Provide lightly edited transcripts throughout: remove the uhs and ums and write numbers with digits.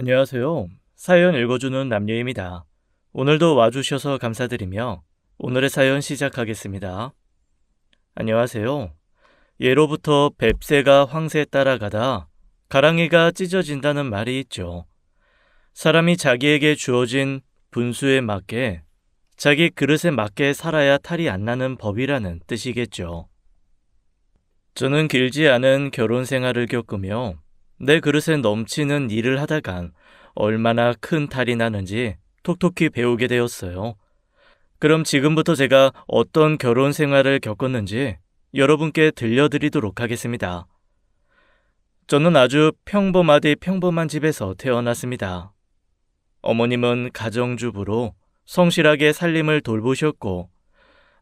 안녕하세요. 사연 읽어주는 남녀입니다. 오늘도 와주셔서 감사드리며 오늘의 사연 시작하겠습니다. 안녕하세요. 예로부터 뱁새가 황새 따라가다 가랑이가 찢어진다는 말이 있죠. 사람이 자기에게 주어진 분수에 맞게 자기 그릇에 맞게 살아야 탈이 안 나는 법이라는 뜻이겠죠. 저는 길지 않은 결혼 생활을 겪으며 내 그릇에 넘치는 일을 하다간 얼마나 큰 탈이 나는지 톡톡히 배우게 되었어요. 그럼 지금부터 제가 어떤 결혼 생활을 겪었는지 여러분께 들려드리도록 하겠습니다. 저는 아주 평범하디 평범한 집에서 태어났습니다. 어머님은 가정주부로 성실하게 살림을 돌보셨고,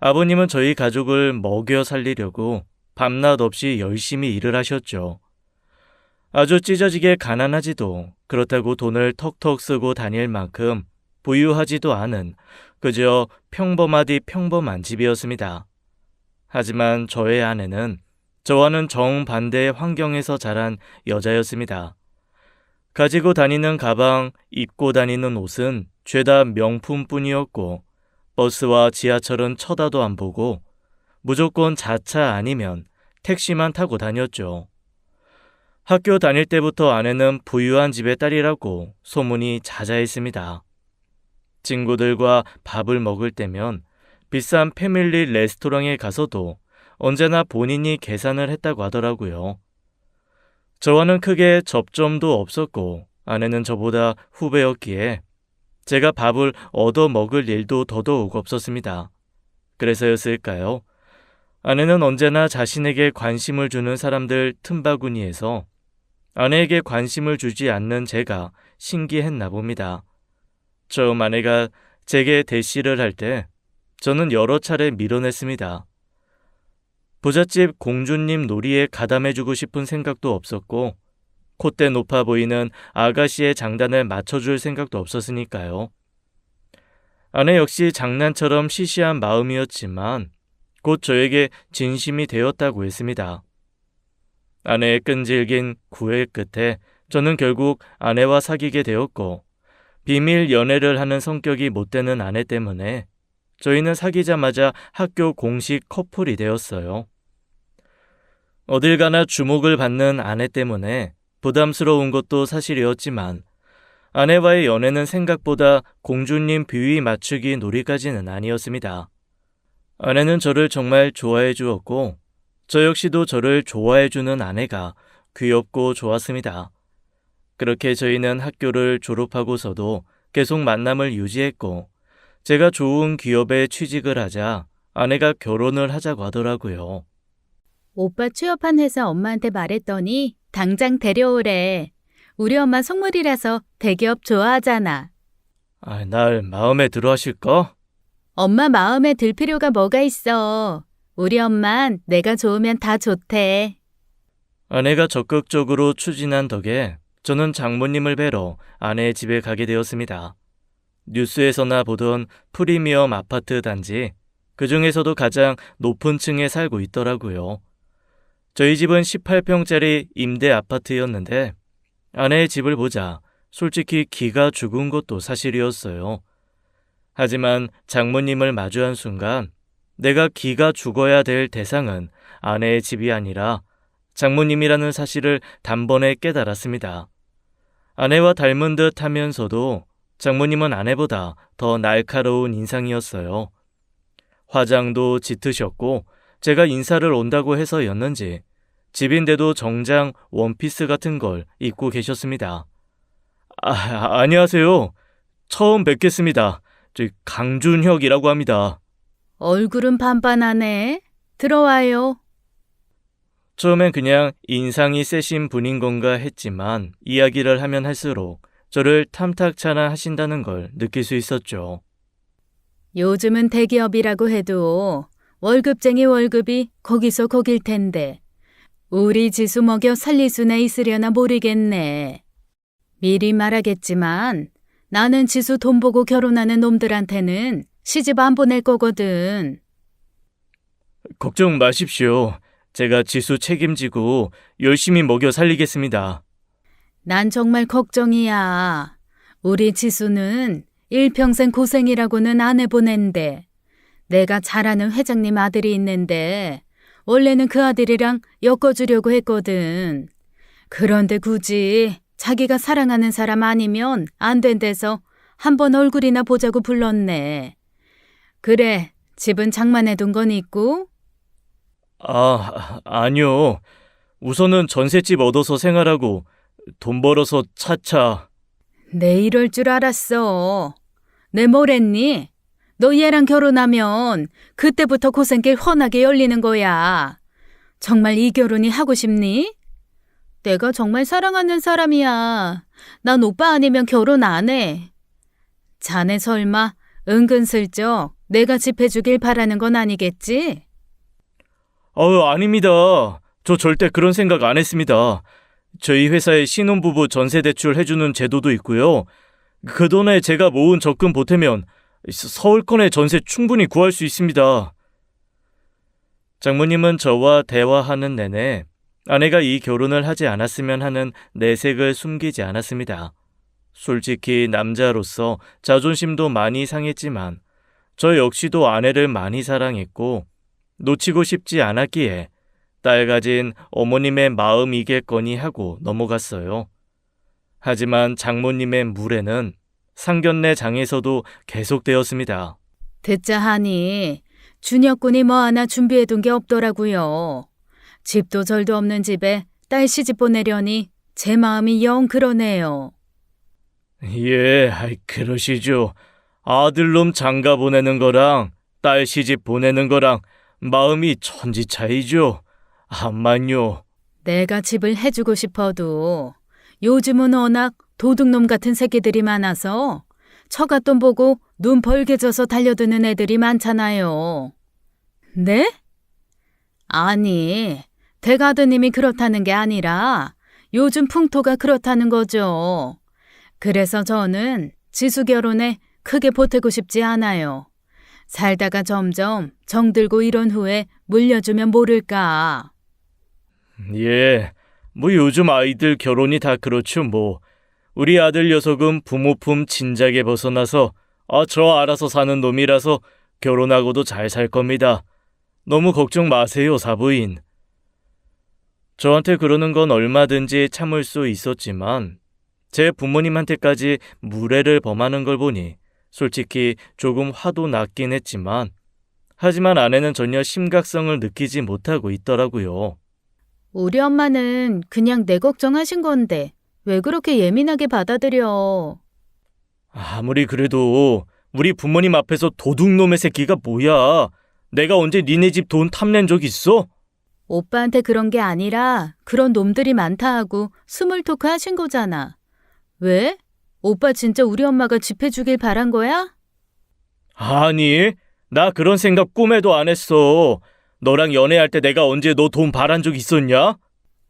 아버님은 저희 가족을 먹여 살리려고 밤낮 없이 열심히 일을 하셨죠. 아주 찢어지게 가난하지도 그렇다고 돈을 턱턱 쓰고 다닐 만큼 부유하지도 않은 그저 평범하디 평범한 집이었습니다. 하지만 저의 아내는 저와는 정반대의 환경에서 자란 여자였습니다. 가지고 다니는 가방, 입고 다니는 옷은 죄다 명품뿐이었고 버스와 지하철은 쳐다도 안 보고 무조건 자차 아니면 택시만 타고 다녔죠. 학교 다닐 때부터 아내는 부유한 집의 딸이라고 소문이 자자했습니다. 친구들과 밥을 먹을 때면 비싼 패밀리 레스토랑에 가서도 언제나 본인이 계산을 했다고 하더라고요. 저와는 크게 접점도 없었고 아내는 저보다 후배였기에 제가 밥을 얻어 먹을 일도 더더욱 없었습니다. 그래서였을까요? 아내는 언제나 자신에게 관심을 주는 사람들 틈바구니에서 아내에게 관심을 주지 않는 제가 신기했나 봅니다. 처음 아내가 제게 대시를 할 때 저는 여러 차례 밀어냈습니다. 부잣집 공주님 놀이에 가담해주고 싶은 생각도 없었고 콧대 높아 보이는 아가씨의 장단을 맞춰줄 생각도 없었으니까요. 아내 역시 장난처럼 시시한 마음이었지만 곧 저에게 진심이 되었다고 했습니다. 아내의 끈질긴 구애 끝에 저는 결국 아내와 사귀게 되었고 비밀 연애를 하는 성격이 못 되는 아내 때문에 저희는 사귀자마자 학교 공식 커플이 되었어요. 어딜 가나 주목을 받는 아내 때문에 부담스러운 것도 사실이었지만 아내와의 연애는 생각보다 공주님 비위 맞추기 놀이까지는 아니었습니다. 아내는 저를 정말 좋아해 주었고 저 역시도 저를 좋아해주는 아내가 귀엽고 좋았습니다. 그렇게 저희는 학교를 졸업하고서도 계속 만남을 유지했고 제가 좋은 기업에 취직을 하자 아내가 결혼을 하자고 하더라고요. 오빠 취업한 회사 엄마한테 말했더니 당장 데려오래. 우리 엄마 속물이라서 대기업 좋아하잖아. 날 마음에 들어 하실까? 엄마 마음에 들 필요가 뭐가 있어. 우리 엄만 내가 좋으면 다 좋대. 아내가 적극적으로 추진한 덕에 저는 장모님을 뵈러 아내의 집에 가게 되었습니다. 뉴스에서나 보던 프리미엄 아파트 단지, 그 중에서도 가장 높은 층에 살고 있더라고요. 저희 집은 18평짜리 임대 아파트였는데 아내의 집을 보자 솔직히 기가 죽은 것도 사실이었어요. 하지만 장모님을 마주한 순간 내가 기가 죽어야 될 대상은 아내의 집이 아니라 장모님이라는 사실을 단번에 깨달았습니다. 아내와 닮은 듯 하면서도 장모님은 아내보다 더 날카로운 인상이었어요. 화장도 짙으셨고 제가 인사를 온다고 해서였는지 집인데도 정장 원피스 같은 걸 입고 계셨습니다. 안녕하세요. 처음 뵙겠습니다. 저 강준혁이라고 합니다. 얼굴은 반반하네. 들어와요. 처음엔 그냥 인상이 세신 분인 건가 했지만 이야기를 하면 할수록 저를 탐탁찮아 하신다는 걸 느낄 수 있었죠. 요즘은 대기업이라고 해도 월급쟁이 월급이 거기서 거길 텐데 우리 지수 먹여 살릴 수나 있으려나 모르겠네. 미리 말하겠지만 나는 지수 돈 보고 결혼하는 놈들한테는 시집 안 보낼 거거든. 걱정 마십시오. 제가 지수 책임지고 열심히 먹여 살리겠습니다. 난 정말 걱정이야. 우리 지수는 일평생 고생이라고는 안 해보낸데 내가 잘 아는 회장님 아들이 있는데 원래는 그 아들이랑 엮어주려고 했거든. 그런데 굳이 자기가 사랑하는 사람 아니면 안 된대서 한번 얼굴이나 보자고 불렀네. 그래, 집은 장만해둔 건 있고? 아니요. 우선은 전셋집 얻어서 생활하고 돈 벌어서 차차. 내 이럴 줄 알았어. 내 뭐랬니? 너 얘랑 결혼하면 그때부터 고생길 훤하게 열리는 거야. 정말 이 결혼이 하고 싶니? 내가 정말 사랑하는 사람이야. 난 오빠 아니면 결혼 안 해. 자네 설마 은근슬쩍 내가 집 해주길 바라는 건 아니겠지? 아닙니다. 저 절대 그런 생각 안 했습니다. 저희 회사에 신혼부부 전세대출 해주는 제도도 있고요. 그 돈에 제가 모은 적금 보태면 서울권의 전세 충분히 구할 수 있습니다. 장모님은 저와 대화하는 내내 아내가 이 결혼을 하지 않았으면 하는 내색을 숨기지 않았습니다. 솔직히 남자로서 자존심도 많이 상했지만 저 역시도 아내를 많이 사랑했고 놓치고 싶지 않았기에 딸 가진 어머님의 마음이겠거니 하고 넘어갔어요. 하지만 장모님의 물에는 상견례 장에서도 계속되었습니다. 듣자 하니 준혁군이 뭐 하나 준비해둔 게 없더라고요. 집도 절도 없는 집에 딸 시집 보내려니 제 마음이 영 그러네요. 예, 그러시죠. 아들놈 장가 보내는 거랑 딸 시집 보내는 거랑 마음이 천지 차이죠. 암만요. 내가 집을 해주고 싶어도 요즘은 워낙 도둑놈 같은 새끼들이 많아서 처갓돈 보고 눈 벌게져서 달려드는 애들이 많잖아요. 네? 아니, 대가드님이 그렇다는 게 아니라 요즘 풍토가 그렇다는 거죠. 그래서 저는 지수 결혼에 크게 보태고 싶지 않아요. 살다가 점점 정들고 이런 후에 물려주면 모를까. 예, 요즘 아이들 결혼이 다 그렇죠 뭐. 우리 아들 녀석은 부모 품 진작에 벗어나서 저 알아서 사는 놈이라서 결혼하고도 잘 살 겁니다. 너무 걱정 마세요, 사부인. 저한테 그러는 건 얼마든지 참을 수 있었지만 제 부모님한테까지 무례를 범하는 걸 보니 솔직히 조금 화도 났긴 했지만 하지만 아내는 전혀 심각성을 느끼지 못하고 있더라고요. 우리 엄마는 그냥 내 걱정하신 건데 왜 그렇게 예민하게 받아들여? 아무리 그래도 우리 부모님 앞에서 도둑놈의 새끼가 뭐야? 내가 언제 니네 집 돈 탐낸 적 있어? 오빠한테 그런 게 아니라 그런 놈들이 많다 하고 스몰 토크 하신 거잖아. 왜? 오빠 진짜 우리 엄마가 집 해주길 바란 거야? 아니, 나 그런 생각 꿈에도 안 했어. 너랑 연애할 때 내가 언제 너 돈 바란 적 있었냐?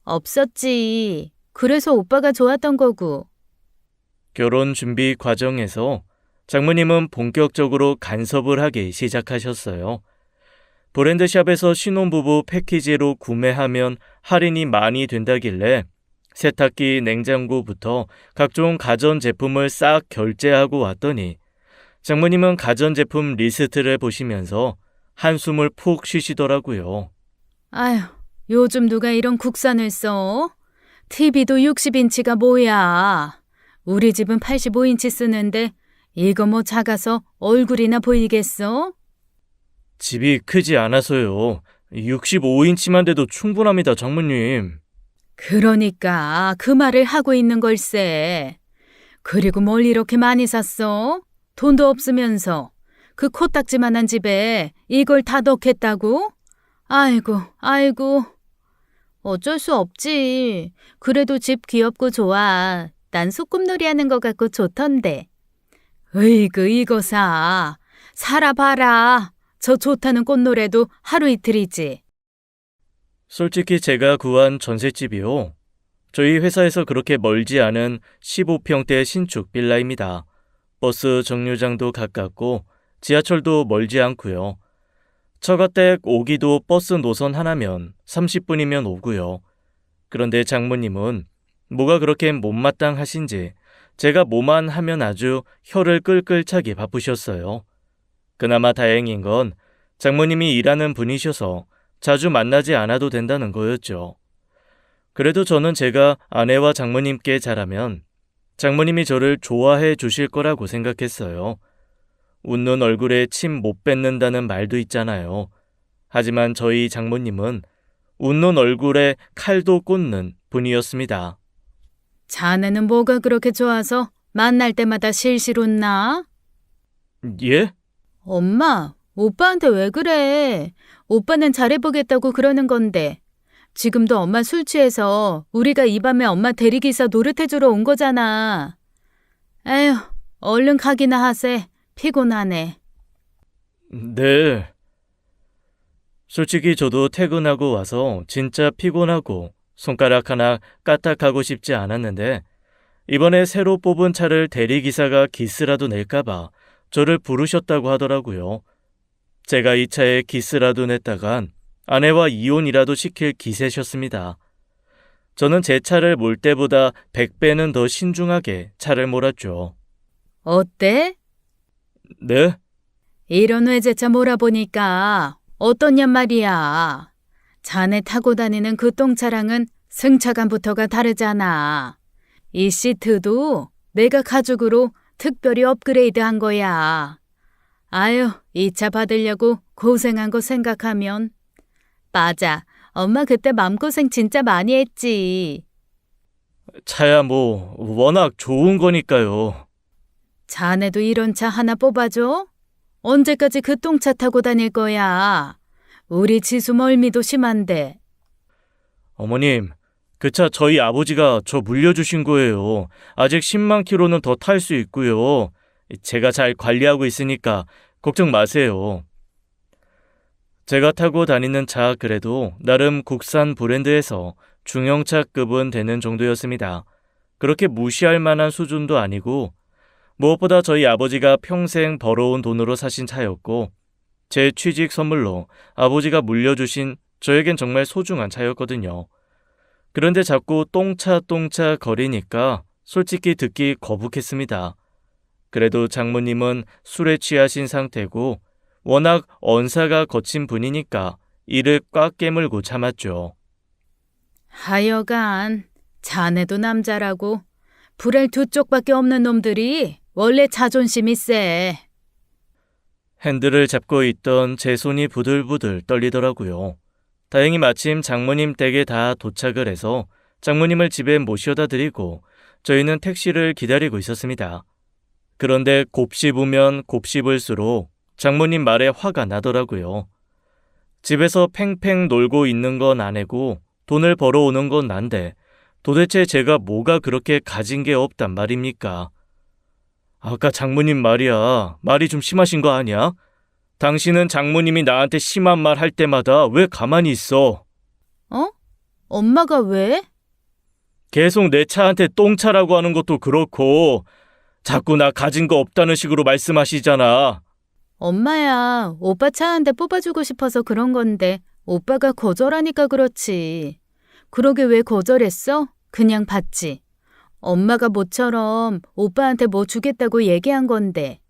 없었지. 그래서 오빠가 좋았던 거고. 결혼 준비 과정에서 장모님은 본격적으로 간섭을 하기 시작하셨어요. 브랜드샵에서 신혼부부 패키지로 구매하면 할인이 많이 된다길래 세탁기, 냉장고부터 각종 가전제품을 싹 결제하고 왔더니 장모님은 가전제품 리스트를 보시면서 한숨을 푹 쉬시더라고요. 아휴, 요즘 누가 이런 국산을 써? TV도 60인치가 뭐야. 우리 집은 85인치 쓰는데 이거 뭐 작아서 얼굴이나 보이겠어? 집이 크지 않아서요. 65인치만 돼도 충분합니다, 장모님. 그러니까 그 말을 하고 있는 걸세. 그리고 뭘 이렇게 많이 샀어? 돈도 없으면서 그 코딱지만한 집에 이걸 다 넣겠다고? 아이고, 아이고. 어쩔 수 없지. 그래도 집 귀엽고 좋아. 난 소꿉놀이 하는 것 같고 좋던데. 으이그 이거 사라 봐라. 저 좋다는 꽃노래도 하루 이틀이지. 솔직히 제가 구한 전셋집이요. 저희 회사에서 그렇게 멀지 않은 15평대 신축 빌라입니다. 버스 정류장도 가깝고 지하철도 멀지 않고요. 처가댁 오기도 버스 노선 하나면 30분이면 오고요. 그런데 장모님은 뭐가 그렇게 못마땅하신지 제가 뭐만 하면 아주 혀를 끌끌 차게 바쁘셨어요. 그나마 다행인 건 장모님이 일하는 분이셔서 자주 만나지 않아도 된다는 거였죠. 그래도 저는 제가 아내와 장모님께 잘하면 장모님이 저를 좋아해 주실 거라고 생각했어요. 웃는 얼굴에 침 못 뱉는다는 말도 있잖아요. 하지만 저희 장모님은 웃는 얼굴에 칼도 꽂는 분이었습니다. 자네는 뭐가 그렇게 좋아서 만날 때마다 실실 웃나? 예? 엄마, 오빠한테 왜 그래? 오빠는 잘해보겠다고 그러는 건데. 지금도 엄마 술 취해서 우리가 이 밤에 엄마 대리기사 노릇해주러 온 거잖아. 에휴, 얼른 가기나 하세. 피곤하네. 네. 솔직히 저도 퇴근하고 와서 진짜 피곤하고 손가락 하나 까딱하고 싶지 않았는데 이번에 새로 뽑은 차를 대리기사가 기스라도 낼까봐 저를 부르셨다고 하더라고요. 제가 이 차에 기스라도 냈다간 아내와 이혼이라도 시킬 기세셨습니다. 저는 제 차를 몰 때보다 100배는 더 신중하게 차를 몰았죠. 어때? 네? 이런 외제차 몰아보니까 어떻냔 말이야. 자네 타고 다니는 그 똥차랑은 승차감부터가 다르잖아. 이 시트도 내가 가죽으로 특별히 업그레이드 한 거야. 아유, 이 차 받으려고 고생한 거 생각하면. 맞아. 엄마 그때 맘고생 진짜 많이 했지. 차야 뭐 워낙 좋은 거니까요. 자네도 이런 차 하나 뽑아줘? 언제까지 그 똥차 타고 다닐 거야? 우리 지수 멀미도 심한데. 어머님, 그 차 저희 아버지가 저 물려주신 거예요. 아직 10만 킬로는 더 탈 수 있고요. 제가 잘 관리하고 있으니까 걱정 마세요. 제가 타고 다니는 차 그래도 나름 국산 브랜드에서 중형차급은 되는 정도였습니다. 그렇게 무시할 만한 수준도 아니고 무엇보다 저희 아버지가 평생 벌어온 돈으로 사신 차였고 제 취직 선물로 아버지가 물려주신 저에겐 정말 소중한 차였거든요. 그런데 자꾸 똥차 거리니까 솔직히 듣기 거북했습니다. 그래도 장모님은 술에 취하신 상태고 워낙 언사가 거친 분이니까 이를 꽉 깨물고 참았죠. 하여간 자네도 남자라고 불알 두 쪽밖에 없는 놈들이 원래 자존심이 세. 핸들을 잡고 있던 제 손이 부들부들 떨리더라고요. 다행히 마침 장모님 댁에 다 도착을 해서 장모님을 집에 모셔다 드리고 저희는 택시를 기다리고 있었습니다. 그런데 곱씹으면 곱씹을수록 장모님 말에 화가 나더라고요. 집에서 팽팽 놀고 있는 건 아내고 돈을 벌어오는 건 난데 도대체 제가 뭐가 그렇게 가진 게 없단 말입니까? 아까 장모님 말이야. 말이 좀 심하신 거 아니야? 당신은 장모님이 나한테 심한 말 할 때마다 왜 가만히 있어? 어? 엄마가 왜? 계속 내 차한테 똥차라고 하는 것도 그렇고 자꾸 나 가진 거 없다는 식으로 말씀하시잖아. 엄마야, 오빠 차 한 대 뽑아주고 싶어서 그런 건데 오빠가 거절하니까 그렇지. 그러게 왜 거절했어? 그냥 받지. 엄마가 모처럼 오빠한테 뭐 주겠다고 얘기한 건데.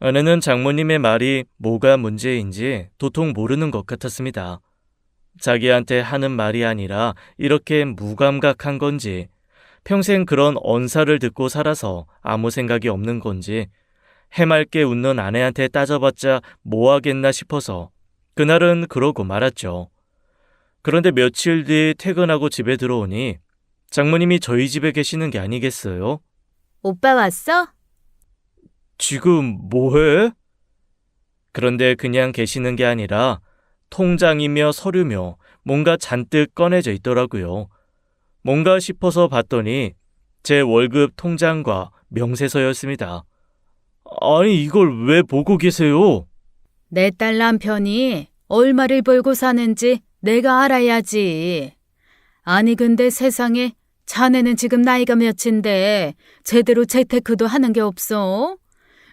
아내는 장모님의 말이 뭐가 문제인지 도통 모르는 것 같았습니다. 자기한테 하는 말이 아니라 이렇게 무감각한 건지 평생 그런 언사를 듣고 살아서 아무 생각이 없는 건지 해맑게 웃는 아내한테 따져봤자 뭐 하겠나 싶어서 그날은 그러고 말았죠. 그런데 며칠 뒤 퇴근하고 집에 들어오니 장모님이 저희 집에 계시는 게 아니겠어요? 오빠 왔어? 지금 뭐해? 그런데 그냥 계시는 게 아니라 통장이며 서류며 뭔가 잔뜩 꺼내져 있더라고요. 뭔가 싶어서 봤더니 제 월급 통장과 명세서였습니다. 아니 이걸 왜 보고 계세요? 내 딸 남편이 얼마를 벌고 사는지 내가 알아야지. 아니 근데 세상에 자네는 지금 나이가 몇인데 제대로 재테크도 하는 게 없어?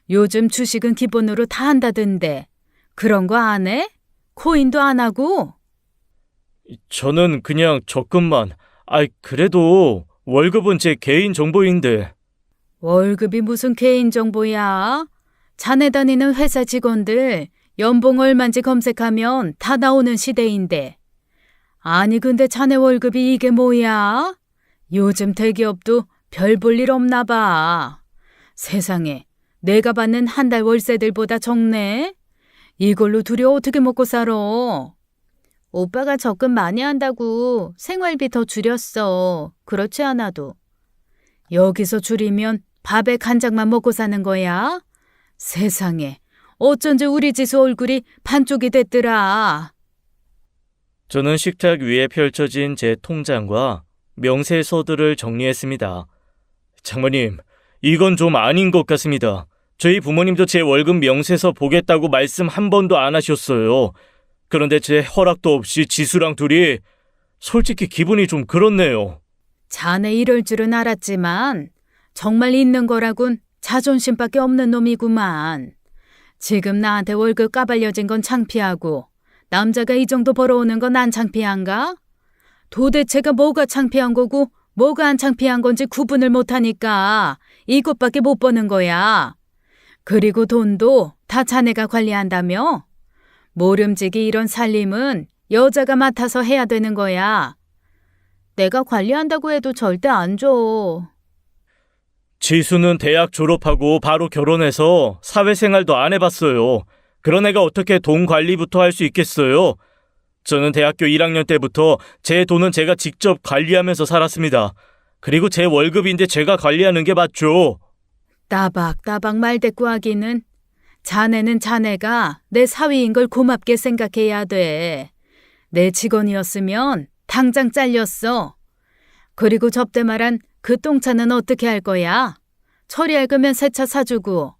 요즘 주식은 기본으로 다 한다던데. 그런 거 안 해? 코인도 안 하고? 저는 그냥 적금만 그래도 월급은 제 개인 정보인데. 월급이 무슨 개인정보야? 자네 다니는 회사 직원들 연봉 얼만지 검색하면 다 나오는 시대인데. 아니 근데 자네 월급이 이게 뭐야? 요즘 대기업도 별 볼 일 없나 봐. 세상에, 내가 받는 한 달 월세들보다 적네? 이걸로 둘이 어떻게 먹고 살아? 오빠가 적금 많이 한다고 생활비 더 줄였어. 그렇지 않아도. 여기서 줄이면 밥에 간장만 먹고 사는 거야? 세상에, 어쩐지 우리 지수 얼굴이 반쪽이 됐더라. 저는 식탁 위에 펼쳐진 제 통장과 명세서들을 정리했습니다. 장모님, 이건 좀 아닌 것 같습니다. 저희 부모님도 제 월급 명세서 보겠다고 말씀 한 번도 안 하셨어요. 그런데 제 허락도 없이 지수랑 둘이 솔직히 기분이 좀 그렇네요. 자네 이럴 줄은 알았지만 정말 있는 거라곤 자존심밖에 없는 놈이구만. 지금 나한테 월급 까발려진 건 창피하고 남자가 이 정도 벌어오는 건 안 창피한가? 도대체가 뭐가 창피한 거고 뭐가 안 창피한 건지 구분을 못하니까 이것밖에 못 버는 거야. 그리고 돈도 다 자네가 관리한다며? 모름지기 이런 살림은 여자가 맡아서 해야 되는 거야. 내가 관리한다고 해도 절대 안 줘. 지수는 대학 졸업하고 바로 결혼해서 사회생활도 안 해봤어요. 그런 애가 어떻게 돈 관리부터 할 수 있겠어요? 저는 대학교 1학년 때부터 제 돈은 제가 직접 관리하면서 살았습니다. 그리고 제 월급인데 제가 관리하는 게 맞죠. 따박따박 말대꾸하기는. 자네는 자네가 내 사위인 걸 고맙게 생각해야 돼. 내 직원이었으면 당장 잘렸어. 그리고 접대 말한 그 똥차는 어떻게 할 거야? 처리할 거면 새 차 사주고.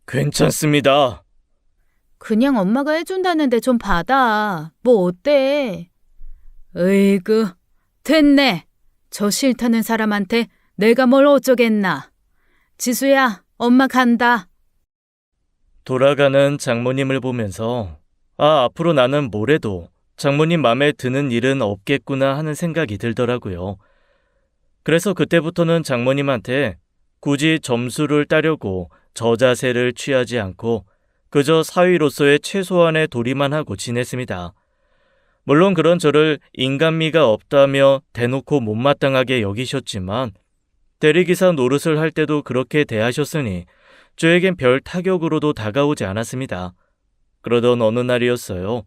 괜찮습니다. 그냥 엄마가 해준다는데 좀 받아. 뭐 어때? 으이구, 됐네. 저 싫다는 사람한테 내가 뭘 어쩌겠나. 지수야, 엄마 간다. 돌아가는 장모님을 보면서 앞으로 나는 뭘 해도 장모님 맘에 드는 일은 없겠구나 하는 생각이 들더라고요. 그래서 그때부터는 장모님한테 굳이 점수를 따려고 저자세를 취하지 않고 그저 사위로서의 최소한의 도리만 하고 지냈습니다. 물론 그런 저를 인간미가 없다며 대놓고 못마땅하게 여기셨지만 대리기사 노릇을 할 때도 그렇게 대하셨으니 저에겐 별 타격으로도 다가오지 않았습니다. 그러던 어느 날이었어요.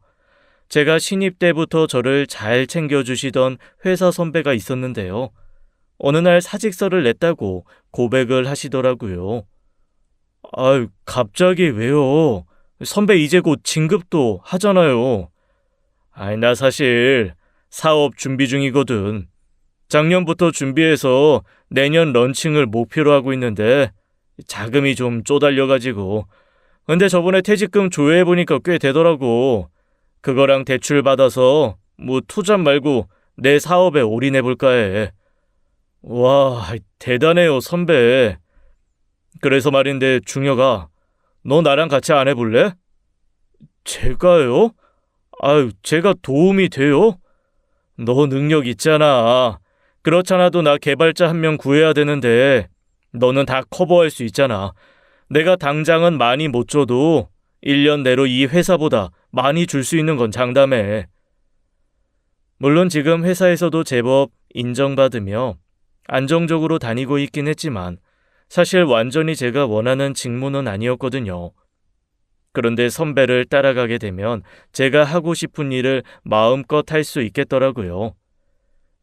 제가 신입 때부터 저를 잘 챙겨주시던 회사 선배가 있었는데요. 어느 날 사직서를 냈다고 고백을 하시더라고요. 갑자기 왜요? 선배 이제 곧 진급도 하잖아요. 나 사실 사업 준비 중이거든. 작년부터 준비해서 내년 런칭을 목표로 하고 있는데 자금이 좀 쪼달려가지고. 근데 저번에 퇴직금 조회해보니까 꽤 되더라고. 그거랑 대출 받아서 투잡 말고 내 사업에 올인해볼까 해. 와, 대단해요, 선배. 그래서 말인데 중혁아, 너 나랑 같이 안 해볼래? 제가요? 제가 도움이 돼요? 너 능력 있잖아. 그렇잖아도 나 개발자 한 명 구해야 되는데 너는 다 커버할 수 있잖아. 내가 당장은 많이 못 줘도 1년 내로 이 회사보다 많이 줄 수 있는 건 장담해. 물론 지금 회사에서도 제법 인정받으며 안정적으로 다니고 있긴 했지만 사실 완전히 제가 원하는 직무는 아니었거든요. 그런데 선배를 따라가게 되면 제가 하고 싶은 일을 마음껏 할 수 있겠더라고요.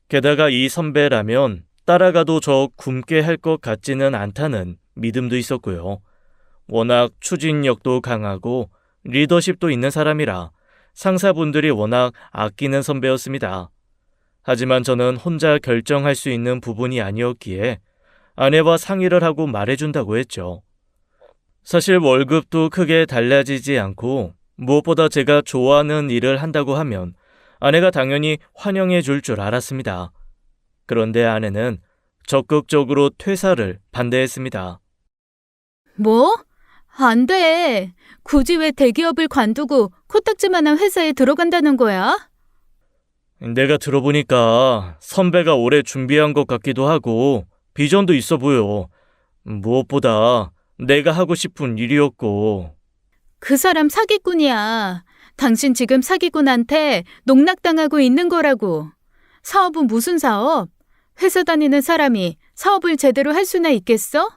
게다가 이 선배라면 따라가도 저 굶게 할 것 같지는 않다는 믿음도 있었고요. 워낙 추진력도 강하고 리더십도 있는 사람이라 상사분들이 워낙 아끼는 선배였습니다. 하지만 저는 혼자 결정할 수 있는 부분이 아니었기에 아내와 상의를 하고 말해준다고 했죠. 사실 월급도 크게 달라지지 않고 무엇보다 제가 좋아하는 일을 한다고 하면 아내가 당연히 환영해 줄 줄 알았습니다. 그런데 아내는 적극적으로 퇴사를 반대했습니다. 뭐? 안 돼. 굳이 왜 대기업을 관두고 코딱지만한 회사에 들어간다는 거야? 내가 들어보니까 선배가 오래 준비한 것 같기도 하고 비전도 있어 보여. 무엇보다 내가 하고 싶은 일이었고. 그 사람 사기꾼이야. 당신 지금 사기꾼한테 농락당하고 있는 거라고. 사업은 무슨 사업? 회사 다니는 사람이 사업을 제대로 할 수나 있겠어?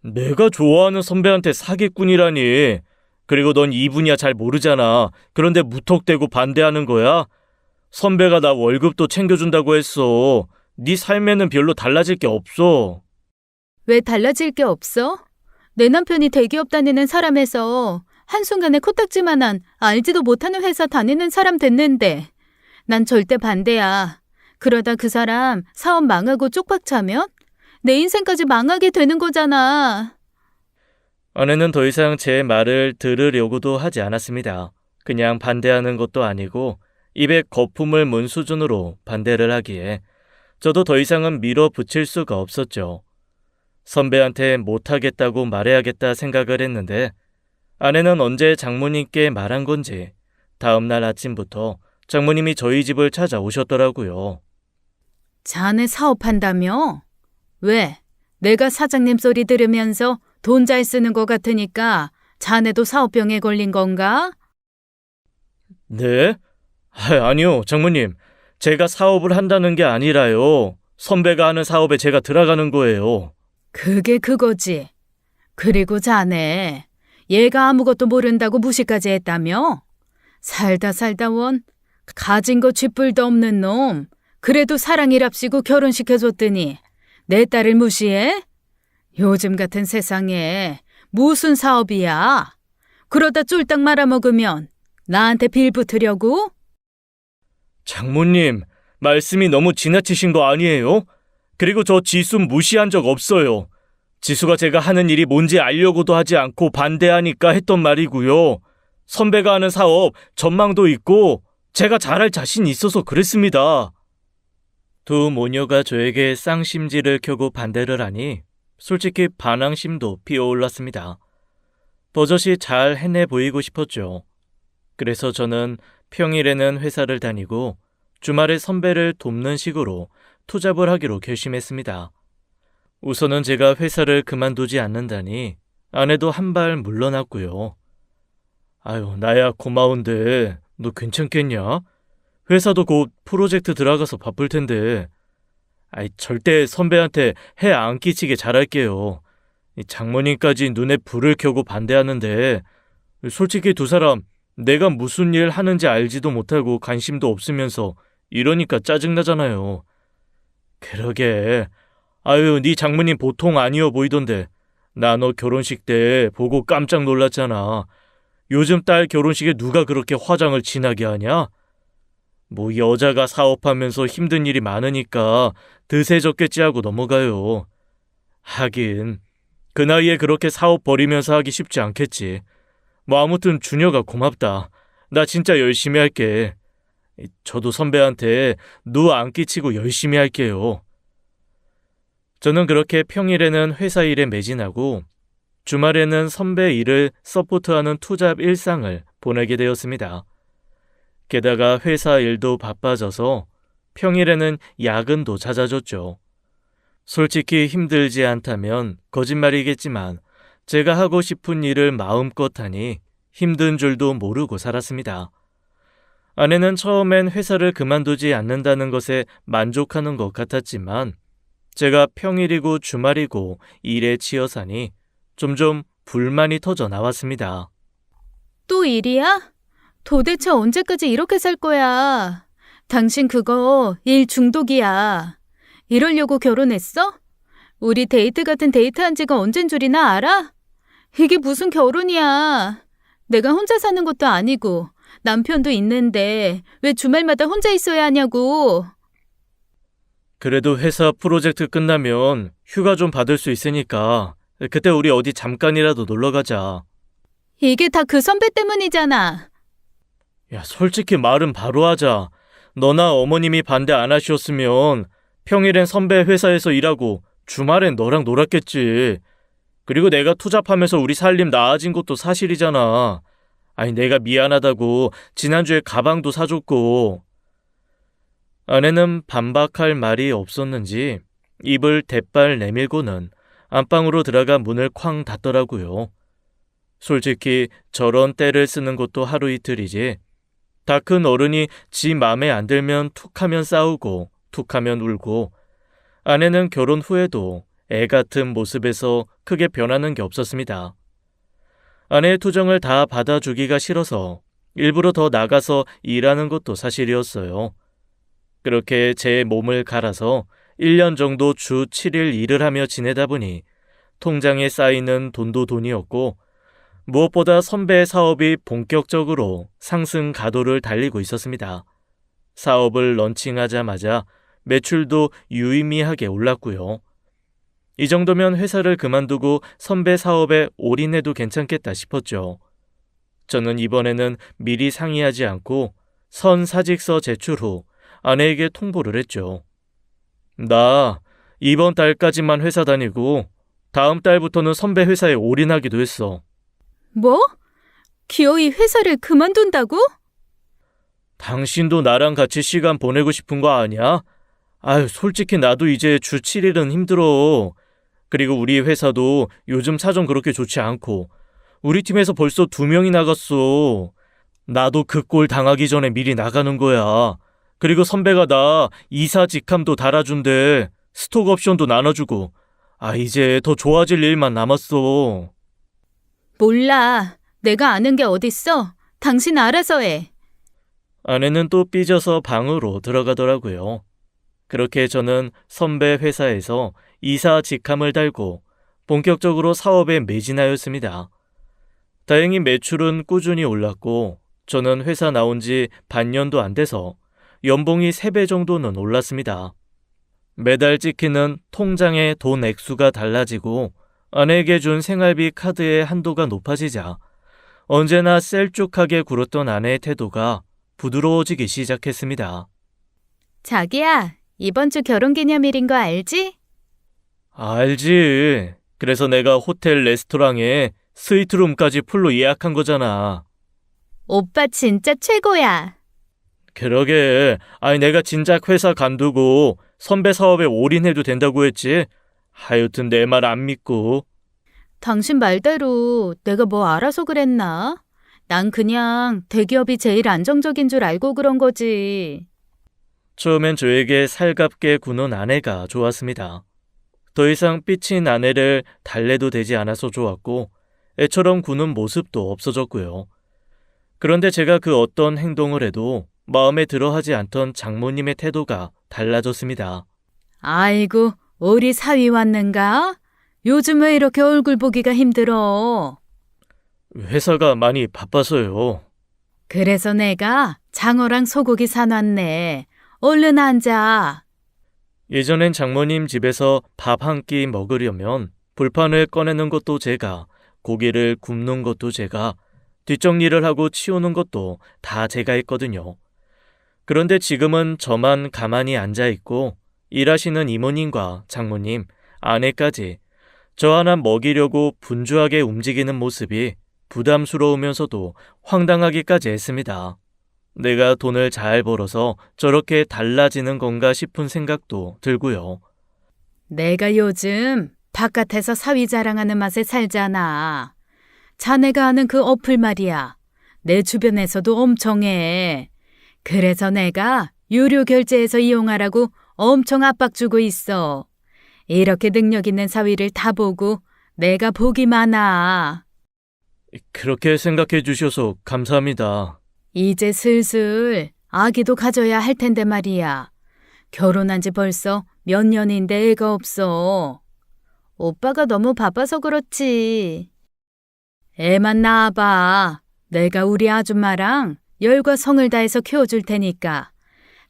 내가 좋아하는 선배한테 사기꾼이라니. 그리고 넌 이 분야 잘 모르잖아. 그런데 무턱대고 반대하는 거야? 선배가 나 월급도 챙겨준다고 했어. 네 삶에는 별로 달라질 게 없어. 왜 달라질 게 없어? 내 남편이 대기업 다니는 사람에서 한순간에 코딱지만한 알지도 못하는 회사 다니는 사람 됐는데 난 절대 반대야. 그러다 그 사람 사업 망하고 쪽박 차면 내 인생까지 망하게 되는 거잖아. 아내는 더 이상 제 말을 들으려고도 하지 않았습니다. 그냥 반대하는 것도 아니고 입에 거품을 문 수준으로 반대를 하기에 저도 더 이상은 밀어붙일 수가 없었죠. 선배한테 못하겠다고 말해야겠다 생각을 했는데 아내는 언제 장모님께 말한 건지 다음날 아침부터 장모님이 저희 집을 찾아오셨더라고요. 자네 사업한다며? 왜? 내가 사장님 소리 들으면서 돈 잘 쓰는 것 같으니까 자네도 사업병에 걸린 건가? 네? 아니요, 장모님. 제가 사업을 한다는 게 아니라요. 선배가 하는 사업에 제가 들어가는 거예요. 그게 그거지. 그리고 자네, 얘가 아무것도 모른다고 무시까지 했다며? 살다 원, 가진 거 쥐뿔도 없는 놈. 그래도 사랑이랍시고 결혼시켜줬더니 내 딸을 무시해? 요즘 같은 세상에 무슨 사업이야? 그러다 쫄딱 말아먹으면 나한테 빌붙으려고? 장모님, 말씀이 너무 지나치신 거 아니에요? 그리고 저 지수 무시한 적 없어요. 지수가 제가 하는 일이 뭔지 알려고도 하지 않고 반대하니까 했던 말이고요. 선배가 하는 사업 전망도 있고 제가 잘할 자신이 있어서 그랬습니다. 두 모녀가 저에게 쌍심지를 켜고 반대를 하니 솔직히 반항심도 피어올랐습니다. 버젓이 잘 해내 보이고 싶었죠. 그래서 저는 평일에는 회사를 다니고 주말에 선배를 돕는 식으로 투잡을 하기로 결심했습니다. 우선은 제가 회사를 그만두지 않는다니 아내도 한 발 물러났고요. 아유, 나야 고마운데 너 괜찮겠냐? 회사도 곧 프로젝트 들어가서 바쁠 텐데. 절대 선배한테 해 안 끼치게 잘할게요. 장모님까지 눈에 불을 켜고 반대하는데 솔직히 두 사람 내가 무슨 일 하는지 알지도 못하고 관심도 없으면서 이러니까 짜증나잖아요. 그러게. 아유, 네 장모님 보통 아니어 보이던데. 나 너 결혼식 때 보고 깜짝 놀랐잖아. 요즘 딸 결혼식에 누가 그렇게 화장을 진하게 하냐? 뭐 여자가 사업하면서 힘든 일이 많으니까 드세졌겠지 하고 넘어가요. 하긴 그 나이에 그렇게 사업 벌이면서 하기 쉽지 않겠지. 뭐 아무튼 준혁아 고맙다. 나 진짜 열심히 할게. 저도 선배한테 누 안 끼치고 열심히 할게요. 저는 그렇게 평일에는 회사 일에 매진하고 주말에는 선배 일을 서포트하는 투잡 일상을 보내게 되었습니다. 게다가 회사 일도 바빠져서 평일에는 야근도 잦아졌죠. 솔직히 힘들지 않다면 거짓말이겠지만 제가 하고 싶은 일을 마음껏 하니 힘든 줄도 모르고 살았습니다. 아내는 처음엔 회사를 그만두지 않는다는 것에 만족하는 것 같았지만 제가 평일이고 주말이고 일에 치여 사니 점점 불만이 터져 나왔습니다. 또 일이야? 도대체 언제까지 이렇게 살 거야? 당신 그거 일 중독이야. 이러려고 결혼했어? 우리 데이트 같은 데이트한 지가 언젠 줄이나 알아? 이게 무슨 결혼이야. 내가 혼자 사는 것도 아니고 남편도 있는데 왜 주말마다 혼자 있어야 하냐고. 그래도 회사 프로젝트 끝나면 휴가 좀 받을 수 있으니까 그때 우리 어디 잠깐이라도 놀러 가자. 이게 다 그 선배 때문이잖아. 야, 솔직히 말은 바로 하자. 너나 어머님이 반대 안 하셨으면 평일엔 선배 회사에서 일하고 주말엔 너랑 놀았겠지. 그리고 내가 투잡하면서 우리 살림 나아진 것도 사실이잖아. 내가 미안하다고 지난주에 가방도 사줬고. 아내는 반박할 말이 없었는지 입을 대빨 내밀고는 안방으로 들어가 문을 쾅 닫더라고요. 솔직히 저런 때를 쓰는 것도 하루 이틀이지. 다 큰 어른이 지 맘에 안 들면 툭하면 싸우고 툭하면 울고, 아내는 결혼 후에도 애 같은 모습에서 크게 변하는 게 없었습니다. 아내의 투정을 다 받아주기가 싫어서 일부러 더 나가서 일하는 것도 사실이었어요. 그렇게 제 몸을 갈아서 1년 정도 주 7일 일을 하며 지내다 보니 통장에 쌓이는 돈도 돈이었고, 무엇보다 선배의 사업이 본격적으로 상승 가도를 달리고 있었습니다. 사업을 런칭하자마자 매출도 유의미하게 올랐고요. 이 정도면 회사를 그만두고 선배 사업에 올인해도 괜찮겠다 싶었죠. 저는 이번에는 미리 상의하지 않고 선사직서 제출 후 아내에게 통보를 했죠. 나 이번 달까지만 회사 다니고 다음 달부터는 선배 회사에 올인하기도 했어. 뭐? 기어이 회사를 그만둔다고? 당신도 나랑 같이 시간 보내고 싶은 거 아니야? 아유, 솔직히 나도 이제 주 7일은 힘들어. 그리고 우리 회사도 요즘 사정 그렇게 좋지 않고 우리 팀에서 벌써 2명이 나갔어. 나도 그 꼴 당하기 전에 미리 나가는 거야. 그리고 선배가 나 이사 직함도 달아준대. 스톡 옵션도 나눠주고. 이제 더 좋아질 일만 남았어. 몰라. 내가 아는 게 어딨어. 당신 알아서 해. 아내는 또 삐져서 방으로 들어가더라고요. 그렇게 저는 선배 회사에서 이사 직함을 달고 본격적으로 사업에 매진하였습니다. 다행히 매출은 꾸준히 올랐고 저는 회사 나온 지 반년도 안 돼서 연봉이 3배 정도는 올랐습니다. 매달 찍히는 통장의 돈 액수가 달라지고 아내에게 준 생활비 카드의 한도가 높아지자 언제나 셀쭉하게 굴었던 아내의 태도가 부드러워지기 시작했습니다. 자기야, 이번 주 결혼기념일인 거 알지? 알지. 그래서 내가 호텔 레스토랑에 스위트룸까지 풀로 예약한 거잖아. 오빠 진짜 최고야. 그러게. 내가 진작 회사 간두고 선배 사업에 올인해도 된다고 했지. 하여튼 내 말 안 믿고. 당신 말대로 내가 뭐 알아서 그랬나? 난 그냥 대기업이 제일 안정적인 줄 알고 그런 거지. 처음엔 저에게 살갑게 구는 아내가 좋았습니다. 더 이상 삐친 아내를 달래도 되지 않아서 좋았고 애처럼 구는 모습도 없어졌고요. 그런데 제가 그 어떤 행동을 해도 마음에 들어하지 않던 장모님의 태도가 달라졌습니다. 아이고, 우리 사위 왔는가? 요즘 왜 이렇게 얼굴 보기가 힘들어? 회사가 많이 바빠서요. 그래서 내가 장어랑 소고기 사놨네. 얼른 앉아. 예전엔 장모님 집에서 밥 한 끼 먹으려면 불판을 꺼내는 것도 제가, 고기를 굽는 것도 제가, 뒷정리를 하고 치우는 것도 다 제가 했거든요. 그런데 지금은 저만 가만히 앉아있고 일하시는 이모님과 장모님, 아내까지 저 하나 먹이려고 분주하게 움직이는 모습이 부담스러우면서도 황당하기까지 했습니다. 내가 돈을 잘 벌어서 저렇게 달라지는 건가 싶은 생각도 들고요. 내가 요즘 바깥에서 사위 자랑하는 맛에 살잖아. 자네가 아는 그 어플 말이야. 내 주변에서도 엄청 해. 그래서 내가 유료 결제해서 이용하라고 엄청 압박 주고 있어. 이렇게 능력 있는 사위를 다 보고 내가 복이 많아. 그렇게 생각해 주셔서 감사합니다. 이제 슬슬 아기도 가져야 할 텐데 말이야. 결혼한 지 벌써 몇 년인데 애가 없어. 오빠가 너무 바빠서 그렇지. 애만 낳아봐. 내가 우리 아줌마랑 열과 성을 다해서 키워줄 테니까.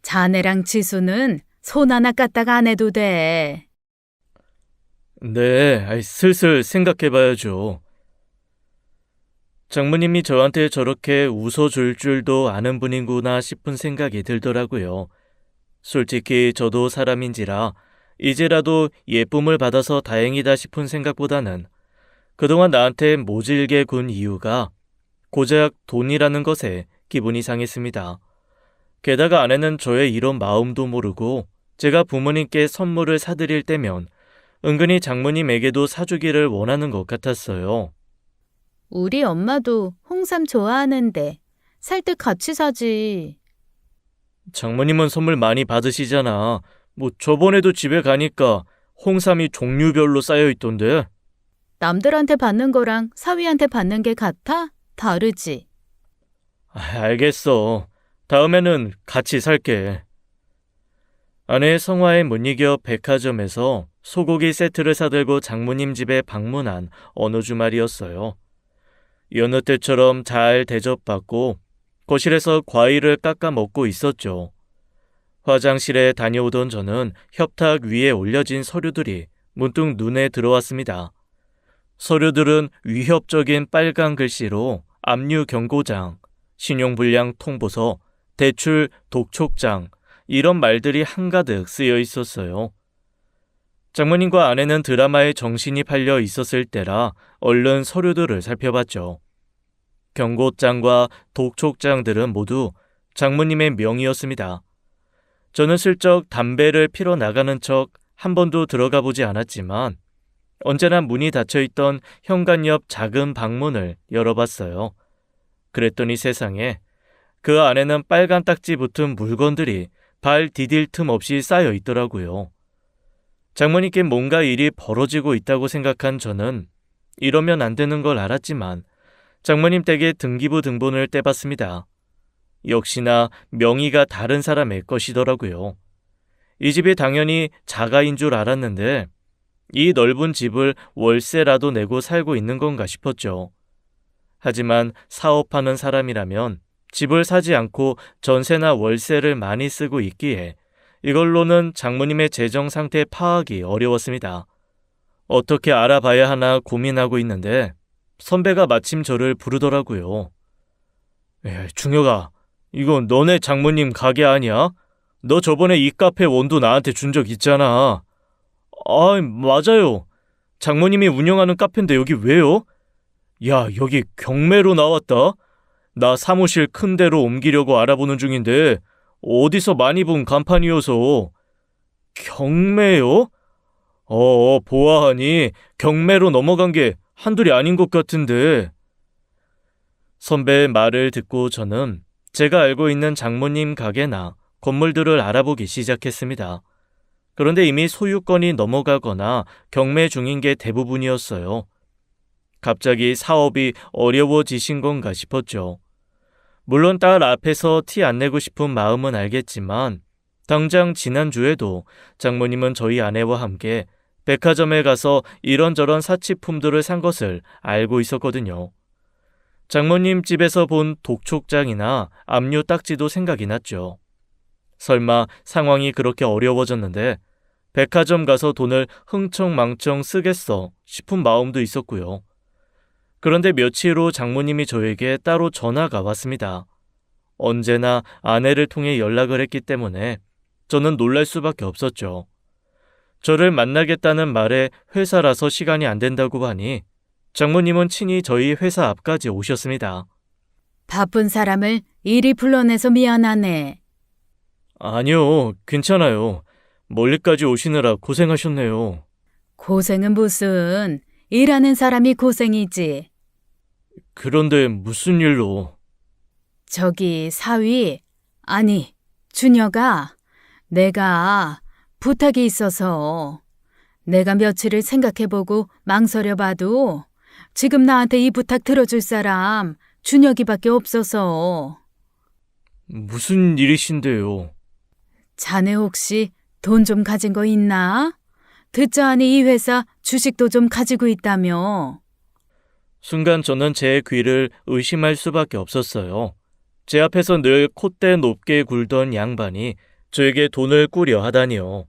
자네랑 지수는 손 하나 까딱 안 해도 돼. 네, 슬슬 생각해봐야죠. 장모님이 저한테 저렇게 웃어줄 줄도 아는 분이구나 싶은 생각이 들더라고요. 솔직히 저도 사람인지라 이제라도 예쁨을 받아서 다행이다 싶은 생각보다는 그동안 나한테 모질게 군 이유가 고작 돈이라는 것에 기분이 상했습니다. 게다가 아내는 저의 이런 마음도 모르고 제가 부모님께 선물을 사드릴 때면 은근히 장모님에게도 사주기를 원하는 것 같았어요. 우리 엄마도 홍삼 좋아하는데 살 때 같이 사지. 장모님은 선물 많이 받으시잖아. 저번에도 집에 가니까 홍삼이 종류별로 쌓여 있던데. 남들한테 받는 거랑 사위한테 받는 게 같아? 다르지. 알겠어. 다음에는 같이 살게. 아내의 성화에 못 이겨 백화점에서 소고기 세트를 사들고 장모님 집에 방문한 어느 주말이었어요. 여느 때처럼 잘 대접받고 거실에서 과일을 깎아 먹고 있었죠. 화장실에 다녀오던 저는 협탁 위에 올려진 서류들이 문득 눈에 들어왔습니다. 서류들은 위협적인 빨간 글씨로 압류 경고장, 신용불량 통보서, 대출 독촉장 이런 말들이 한가득 쓰여 있었어요. 장모님과 아내는 드라마에 정신이 팔려 있었을 때라 얼른 서류들을 살펴봤죠. 경고장과 독촉장들은 모두 장모님의 명의였습니다. 저는 슬쩍 담배를 피러 나가는 척 한 번도 들어가 보지 않았지만 언제나 문이 닫혀있던 현관 옆 작은 방문을 열어봤어요. 그랬더니 세상에 그 안에는 빨간 딱지 붙은 물건들이 발 디딜 틈 없이 쌓여 있더라고요. 장모님께 뭔가 일이 벌어지고 있다고 생각한 저는 이러면 안 되는 걸 알았지만 장모님 댁에 등기부 등본을 떼봤습니다. 역시나 명의가 다른 사람의 것이더라고요. 이 집이 당연히 자가인 줄 알았는데 이 넓은 집을 월세라도 내고 살고 있는 건가 싶었죠. 하지만 사업하는 사람이라면 집을 사지 않고 전세나 월세를 많이 쓰고 있기에 이걸로는 장모님의 재정 상태 파악이 어려웠습니다. 어떻게 알아봐야 하나 고민하고 있는데 선배가 마침 저를 부르더라고요. 중혁아, 이건 너네 장모님 가게 아니야? 너 저번에 이 카페 원두 나한테 준 적 있잖아. 맞아요. 장모님이 운영하는 카페인데 여기 왜요? 야, 여기 경매로 나왔다. 나 사무실 큰 데로 옮기려고 알아보는 중인데 어디서 많이 본 간판이어서. 경매요? 보아하니 경매로 넘어간 게 한둘이 아닌 것 같은데. 선배의 말을 듣고 저는 제가 알고 있는 장모님 가게나 건물들을 알아보기 시작했습니다. 그런데 이미 소유권이 넘어가거나 경매 중인 게 대부분이었어요. 갑자기 사업이 어려워지신 건가 싶었죠. 물론 딸 앞에서 티 안 내고 싶은 마음은 알겠지만 당장 지난주에도 장모님은 저희 아내와 함께 백화점에 가서 이런저런 사치품들을 산 것을 알고 있었거든요. 장모님 집에서 본 독촉장이나 압류 딱지도 생각이 났죠. 설마 상황이 그렇게 어려워졌는데 백화점 가서 돈을 흥청망청 쓰겠어 싶은 마음도 있었고요. 그런데 며칠 후 장모님이 저에게 따로 전화가 왔습니다. 언제나 아내를 통해 연락을 했기 때문에 저는 놀랄 수밖에 없었죠. 저를 만나겠다는 말에 회사라서 시간이 안 된다고 하니 장모님은 친히 저희 회사 앞까지 오셨습니다. 바쁜 사람을 이리 불러내서 미안하네. 아니요, 괜찮아요. 멀리까지 오시느라 고생하셨네요. 고생은 무슨, 일하는 사람이 고생이지. 그런데 무슨 일로? 저기 사위, 아니 준혁아, 내가 부탁이 있어서 내가 며칠을 생각해보고 망설여봐도 지금 나한테 이 부탁 들어줄 사람 준혁이밖에 없어서. 무슨 일이신데요? 자네 혹시 돈 좀 가진 거 있나? 듣자 하니 이 회사 주식도 좀 가지고 있다며. 순간 저는 제 귀를 의심할 수밖에 없었어요. 제 앞에서 늘 콧대 높게 굴던 양반이 저에게 돈을 꾸려 하다니요.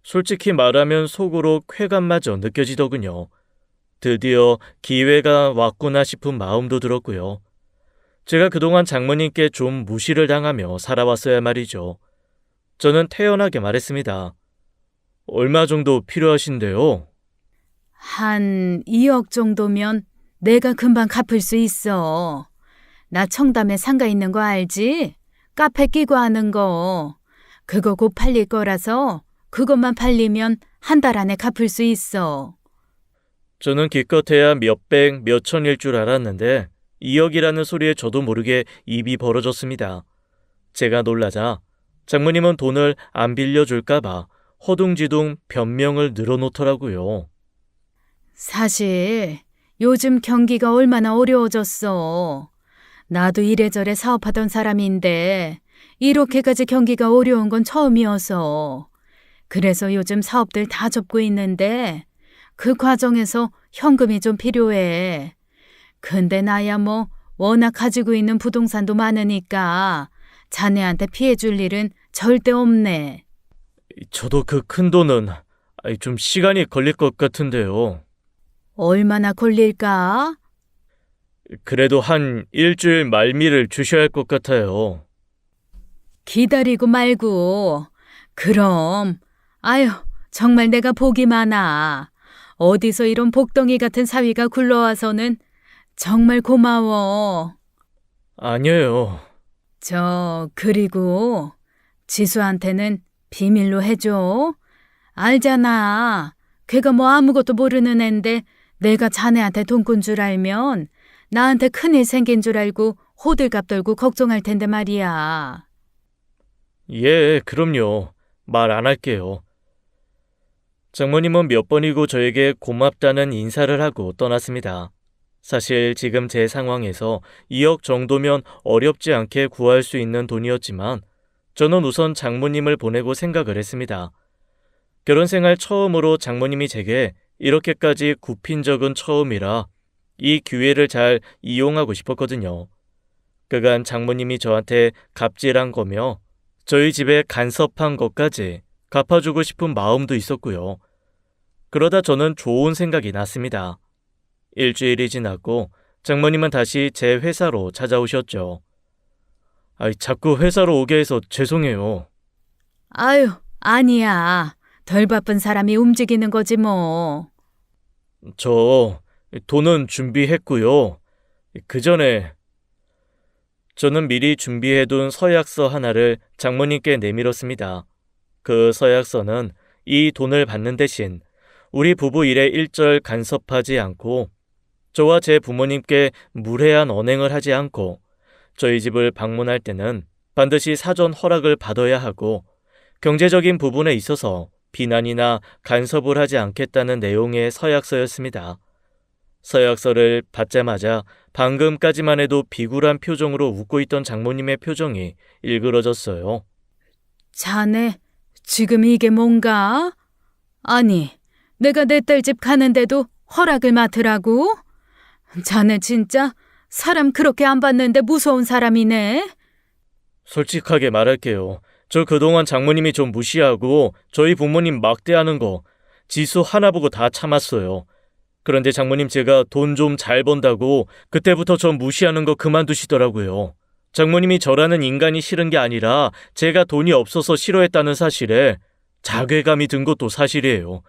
솔직히 말하면 속으로 쾌감마저 느껴지더군요. 드디어 기회가 왔구나 싶은 마음도 들었고요. 제가 그동안 장모님께 좀 무시를 당하며 살아왔어야 말이죠. 저는 태연하게 말했습니다. 얼마 정도 필요하신데요? 한 2억 정도면 내가 금방 갚을 수 있어. 나 청담에 상가 있는 거 알지? 카페 끼고 하는 거. 그거 곧 팔릴 거라서 그것만 팔리면 한 달 안에 갚을 수 있어. 저는 기껏해야 몇백, 몇천일 줄 알았는데 2억이라는 소리에 저도 모르게 입이 벌어졌습니다. 제가 놀라자 장모님은 돈을 안 빌려줄까봐 허둥지둥 변명을 늘어놓더라고요. 사실 요즘 경기가 얼마나 어려워졌어. 나도 이래저래 사업하던 사람인데 이렇게까지 경기가 어려운 건 처음이어서. 그래서 요즘 사업들 다 접고 있는데 그 과정에서 현금이 좀 필요해. 근데 나야 뭐 워낙 가지고 있는 부동산도 많으니까 자네한테 피해 줄 일은 절대 없네. 저도 그 큰 돈은 좀 시간이 걸릴 것 같은데요. 얼마나 걸릴까? 그래도 한 일주일 말미를 주셔야 할 것 같아요. 기다리고 말고. 그럼, 아유, 정말 내가 복이 많아. 어디서 이런 복덩이 같은 사위가 굴러와서는 정말 고마워. 아니에요. 그리고 지수한테는 비밀로 해줘. 알잖아. 걔가 뭐 아무것도 모르는 앤데 내가 자네한테 돈 꾼 줄 알면 나한테 큰일 생긴 줄 알고 호들갑 떨고 걱정할 텐데 말이야. 예, 그럼요. 말 안 할게요. 장모님은 몇 번이고 저에게 고맙다는 인사를 하고 떠났습니다. 사실 지금 제 상황에서 2억 정도면 어렵지 않게 구할 수 있는 돈이었지만 저는 우선 장모님을 보내고 생각을 했습니다. 결혼 생활 처음으로 장모님이 제게 이렇게까지 굽힌 적은 처음이라 이 기회를 잘 이용하고 싶었거든요. 그간 장모님이 저한테 갑질한 거며 저희 집에 간섭한 것까지 갚아주고 싶은 마음도 있었고요. 그러다 저는 좋은 생각이 났습니다. 일주일이 지났고 장모님은 다시 제 회사로 찾아오셨죠. 자꾸 회사로 오게 해서 죄송해요. 아유, 아니야. 덜 바쁜 사람이 움직이는 거지 뭐. 저 돈은 준비했고요. 그 전에 저는 미리 준비해둔 서약서 하나를 장모님께 내밀었습니다. 그 서약서는 이 돈을 받는 대신 우리 부부 일에 일절 간섭하지 않고 저와 제 부모님께 무례한 언행을 하지 않고 저희 집을 방문할 때는 반드시 사전 허락을 받아야 하고 경제적인 부분에 있어서 비난이나 간섭을 하지 않겠다는 내용의 서약서였습니다. 서약서를 받자마자 방금까지만 해도 비굴한 표정으로 웃고 있던 장모님의 표정이 일그러졌어요. 자네, 지금 이게 뭔가? 아니, 내가 내 딸 집 가는데도 허락을 맡으라고? 자네 진짜 사람 그렇게 안 봤는데 무서운 사람이네. 솔직하게 말할게요. 저 그동안 장모님이 좀 무시하고 저희 부모님 막대하는 거 지수 하나 보고 다 참았어요. 그런데 장모님 제가 돈 좀 잘 번다고 그때부터 저 무시하는 거 그만두시더라고요. 장모님이 저라는 인간이 싫은 게 아니라 제가 돈이 없어서 싫어했다는 사실에 자괴감이 든 것도 사실이에요.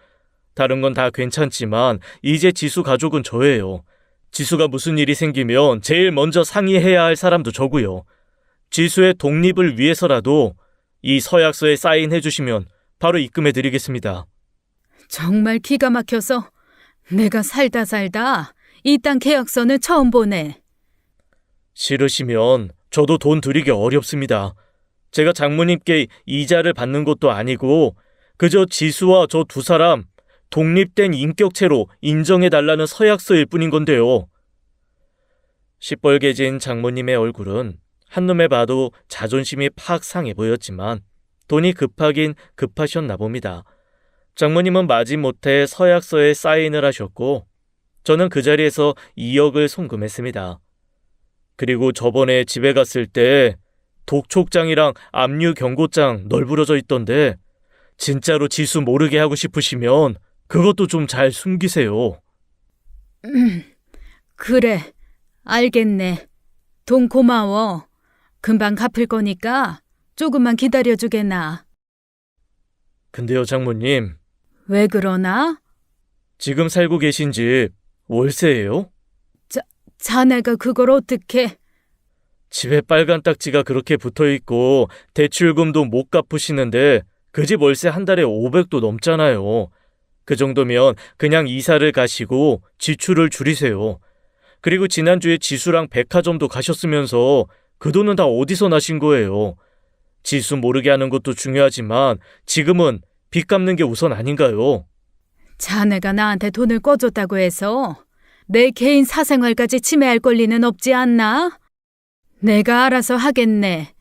다른 건 다 괜찮지만 이제 지수 가족은 저예요. 지수가 무슨 일이 생기면 제일 먼저 상의해야 할 사람도 저고요. 지수의 독립을 위해서라도 이 서약서에 사인해 주시면 바로 입금해 드리겠습니다. 정말 기가 막혀서 내가 살다 이딴 계약서는 처음 보네. 싫으시면 저도 돈 드리기 어렵습니다. 제가 장모님께 이자를 받는 것도 아니고 그저 지수와 저 두 사람 독립된 인격체로 인정해달라는 서약서일 뿐인 건데요. 시뻘개진 장모님의 얼굴은 한눈에 봐도 자존심이 팍 상해 보였지만 돈이 급하긴 급하셨나 봅니다. 장모님은 마지못해 서약서에 사인을 하셨고 저는 그 자리에서 2억을 송금했습니다. 그리고 저번에 집에 갔을 때 독촉장이랑 압류 경고장 널브러져 있던데 진짜로 지수 모르게 하고 싶으시면 그것도 좀 잘 숨기세요. 그래, 알겠네. 돈 고마워. 금방 갚을 거니까 조금만 기다려주게나. 근데요, 장모님. 왜 그러나? 지금 살고 계신 집 월세예요? 자네가 그걸 어떻게? 집에 빨간 딱지가 그렇게 붙어 있고 대출금도 못 갚으시는데 그 집 월세 한 달에 500도 넘잖아요. 그 정도면 그냥 이사를 가시고 지출을 줄이세요. 그리고 지난주에 지수랑 백화점도 가셨으면서 그 돈은 다 어디서 나신 거예요? 지수 모르게 하는 것도 중요하지만 지금은 빚 갚는 게 우선 아닌가요? 자네가 나한테 돈을 꿔줬다고 해서 내 개인 사생활까지 침해할 권리는 없지 않나? 내가 알아서 하겠네.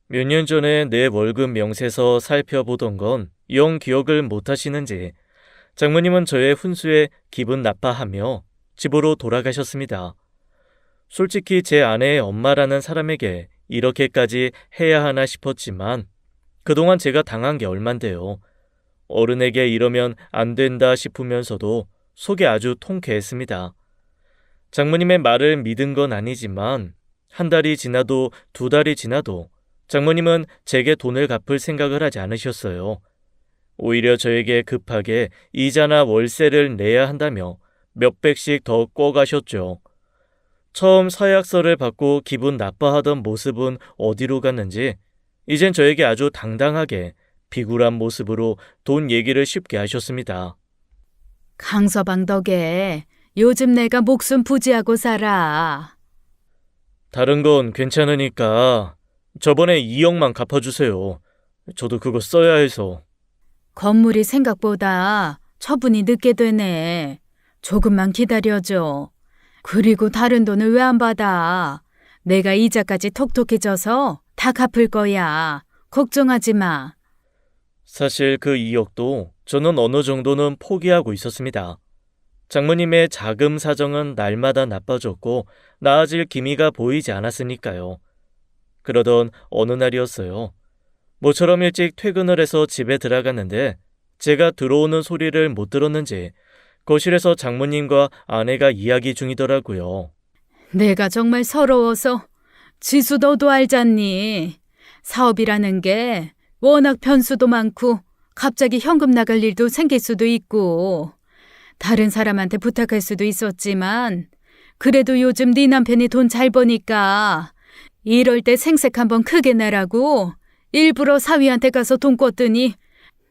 몇 년 전에 내 월급 명세서 살펴보던 건 영 기억을 못 하시는지 장모님은 저의 훈수에 기분 나빠하며 집으로 돌아가셨습니다. 솔직히 제 아내의 엄마라는 사람에게 이렇게까지 해야 하나 싶었지만 그동안 제가 당한 게 얼만데요. 어른에게 이러면 안 된다 싶으면서도 속이 아주 통쾌했습니다. 장모님의 말을 믿은 건 아니지만 한 달이 지나도 두 달이 지나도 장모님은 제게 돈을 갚을 생각을 하지 않으셨어요. 오히려 저에게 급하게 이자나 월세를 내야 한다며 몇백씩 더 꿔가셨죠. 처음 서약서를 받고 기분 나빠하던 모습은 어디로 갔는지 이젠 저에게 아주 당당하게 비굴한 모습으로 돈 얘기를 쉽게 하셨습니다. 강서방 덕에 요즘 내가 목숨 부지하고 살아. 다른 건 괜찮으니까 저번에 2억만 갚아주세요. 저도 그거 써야 해서. 건물이 생각보다 처분이 늦게 되네. 조금만 기다려줘. 그리고 다른 돈을 왜 안 받아? 내가 이자까지 톡톡해져서 다 갚을 거야. 걱정하지 마. 사실 그 2억도 저는 어느 정도는 포기하고 있었습니다. 장모님의 자금 사정은 날마다 나빠졌고 나아질 기미가 보이지 않았으니까요. 그러던 어느 날이었어요. 모처럼 일찍 퇴근을 해서 집에 들어갔는데 제가 들어오는 소리를 못 들었는지 거실에서 장모님과 아내가 이야기 중이더라고요. 내가 정말 서러워서 지수 너도 알잖니. 사업이라는 게 워낙 변수도 많고 갑자기 현금 나갈 일도 생길 수도 있고 다른 사람한테 부탁할 수도 있었지만 그래도 요즘 네 남편이 돈 잘 버니까 이럴 때 생색 한번 크게 내라고 일부러 사위한테 가서 돈 꿨더니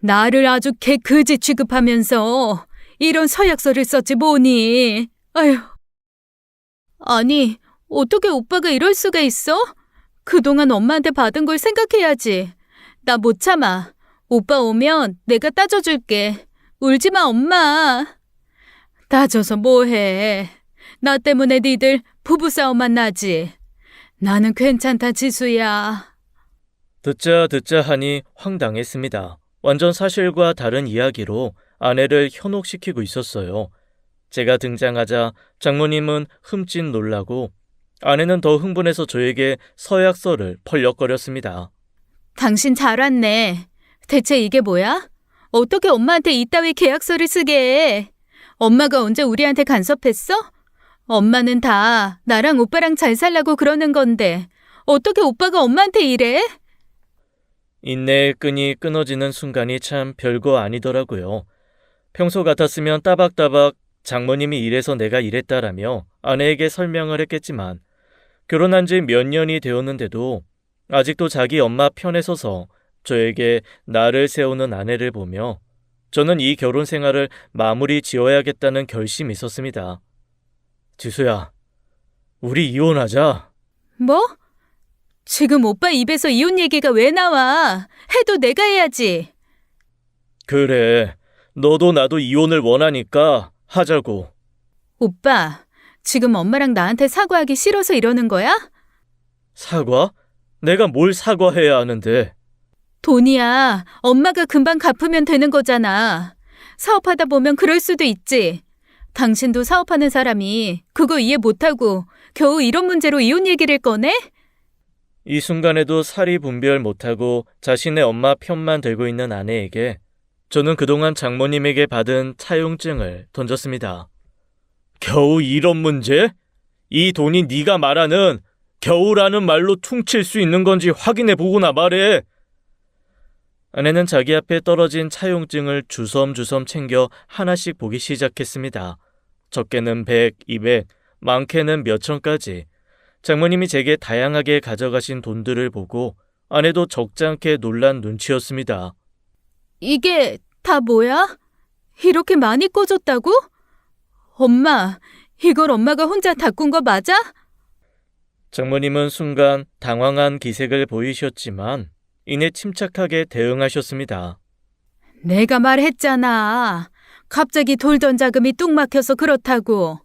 나를 아주 개그지 취급하면서 이런 서약서를 썼지 뭐니. 아휴. 아니, 어떻게 오빠가 이럴 수가 있어? 그동안 엄마한테 받은 걸 생각해야지. 나 못 참아. 오빠 오면 내가 따져줄게. 울지 마, 엄마. 따져서 뭐해. 나 때문에 니들 부부싸움만 나지. 나는 괜찮다, 지수야. 듣자 하니 황당했습니다. 완전 사실과 다른 이야기로 아내를 현혹시키고 있었어요. 제가 등장하자 장모님은 흠칫 놀라고 아내는 더 흥분해서 저에게 서약서를 펄럭거렸습니다. 당신 잘 왔네. 대체 이게 뭐야? 어떻게 엄마한테 이따위 계약서를 쓰게 해? 엄마가 언제 우리한테 간섭했어? 엄마는 다 나랑 오빠랑 잘 살라고 그러는 건데 어떻게 오빠가 엄마한테 이래? 인내의 끈이 끊어지는 순간이 참 별거 아니더라고요. 평소 같았으면 따박따박 장모님이 이래서 내가 이랬다라며 아내에게 설명을 했겠지만 결혼한 지 몇 년이 되었는데도 아직도 자기 엄마 편에 서서 저에게 나를 세우는 아내를 보며 저는 이 결혼 생활을 마무리 지어야겠다는 결심이 있었습니다. 지수야, 우리 이혼하자. 뭐? 지금 오빠 입에서 이혼 얘기가 왜 나와? 해도 내가 해야지. 그래, 너도 나도 이혼을 원하니까 하자고. 오빠, 지금 엄마랑 나한테 사과하기 싫어서 이러는 거야? 사과? 내가 뭘 사과해야 하는데. 돈이야. 엄마가 금방 갚으면 되는 거잖아. 사업하다 보면 그럴 수도 있지. 당신도 사업하는 사람이 그거 이해 못하고 겨우 이런 문제로 이혼 얘기를 꺼내? 이 순간에도 사리 분별 못하고 자신의 엄마 편만 들고 있는 아내에게 저는 그동안 장모님에게 받은 차용증을 던졌습니다. 겨우 이런 문제? 이 돈이 네가 말하는 겨우라는 말로 퉁칠 수 있는 건지 확인해 보고나 말해. 아내는 자기 앞에 떨어진 차용증을 주섬주섬 챙겨 하나씩 보기 시작했습니다. 적게는 100, 200, 많게는 몇 천까지. 장모님이 제게 다양하게 가져가신 돈들을 보고 아내도 적잖게 놀란 눈치였습니다. 이게 다 뭐야? 이렇게 많이 꿔줬다고? 엄마, 이걸 엄마가 혼자 다 꾼 거 맞아? 장모님은 순간 당황한 기색을 보이셨지만 이내 침착하게 대응하셨습니다. 내가 말했잖아. 갑자기 돌던 자금이 뚝 막혀서 그렇다고.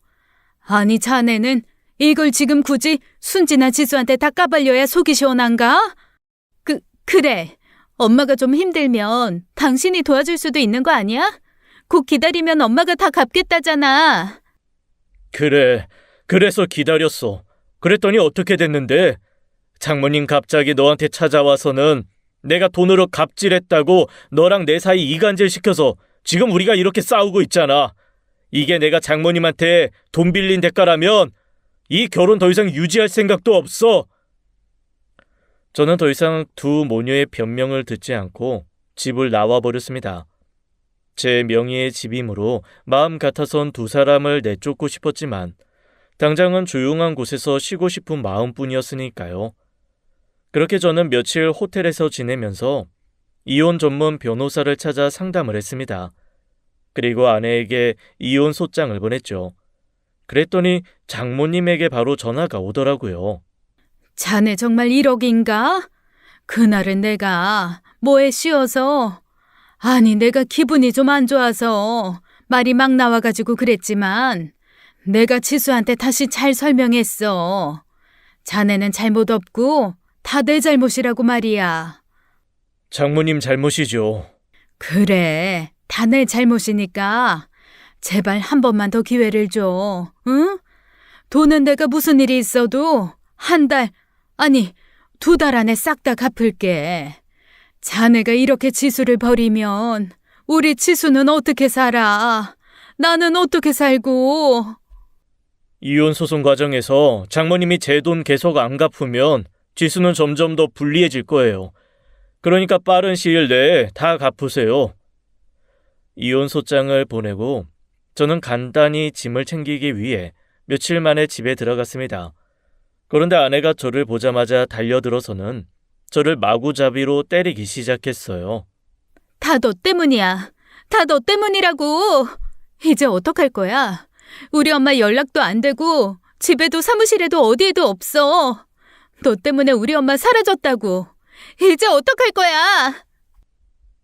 아니, 자네는 이걸 지금 굳이 순지나 지수한테 다 까발려야 속이 시원한가? 그래. 엄마가 좀 힘들면 당신이 도와줄 수도 있는 거 아니야? 곧 기다리면 엄마가 다 갚겠다잖아. 그래, 그래서 기다렸어. 그랬더니 어떻게 됐는데? 장모님 갑자기 너한테 찾아와서는 내가 돈으로 갑질했다고 너랑 내 사이 이간질 시켜서 지금 우리가 이렇게 싸우고 있잖아. 이게 내가 장모님한테 돈 빌린 대가라면 이 결혼 더 이상 유지할 생각도 없어. 저는 더 이상 두 모녀의 변명을 듣지 않고 집을 나와버렸습니다. 제 명의의 집이므로 마음 같아선 두 사람을 내쫓고 싶었지만 당장은 조용한 곳에서 쉬고 싶은 마음뿐이었으니까요. 그렇게 저는 며칠 호텔에서 지내면서 이혼 전문 변호사를 찾아 상담을 했습니다. 그리고 아내에게 이혼 소장을 보냈죠. 그랬더니 장모님에게 바로 전화가 오더라고요. 자네 정말 1억인가? 그날은 내가 뭐에 씌어서 아니 내가 기분이 좀 안 좋아서 말이 막 나와가지고 그랬지만 내가 지수한테 다시 잘 설명했어. 자네는 잘못 없고 다 내 잘못이라고 말이야. 장모님 잘못이죠. 그래, 다 내 잘못이니까 제발 한 번만 더 기회를 줘. 응? 돈은 내가 무슨 일이 있어도 한 달, 아니 2달 안에 싹 다 갚을게. 자네가 이렇게 지수를 버리면 우리 지수는 어떻게 살아? 나는 어떻게 살고? 이혼 소송 과정에서 장모님이 제 돈 계속 안 갚으면 지수는 점점 더 불리해질 거예요. 그러니까 빠른 시일 내에 다 갚으세요. 이혼 소장을 보내고 저는 간단히 짐을 챙기기 위해 며칠 만에 집에 들어갔습니다. 그런데 아내가 저를 보자마자 달려들어서는 저를 마구잡이로 때리기 시작했어요. 다 너 때문이야. 다 너 때문이라고. 이제 어떡할 거야? 우리 엄마 연락도 안 되고 집에도 사무실에도 어디에도 없어. 너 때문에 우리 엄마 사라졌다고. 이제 어떡할 거야?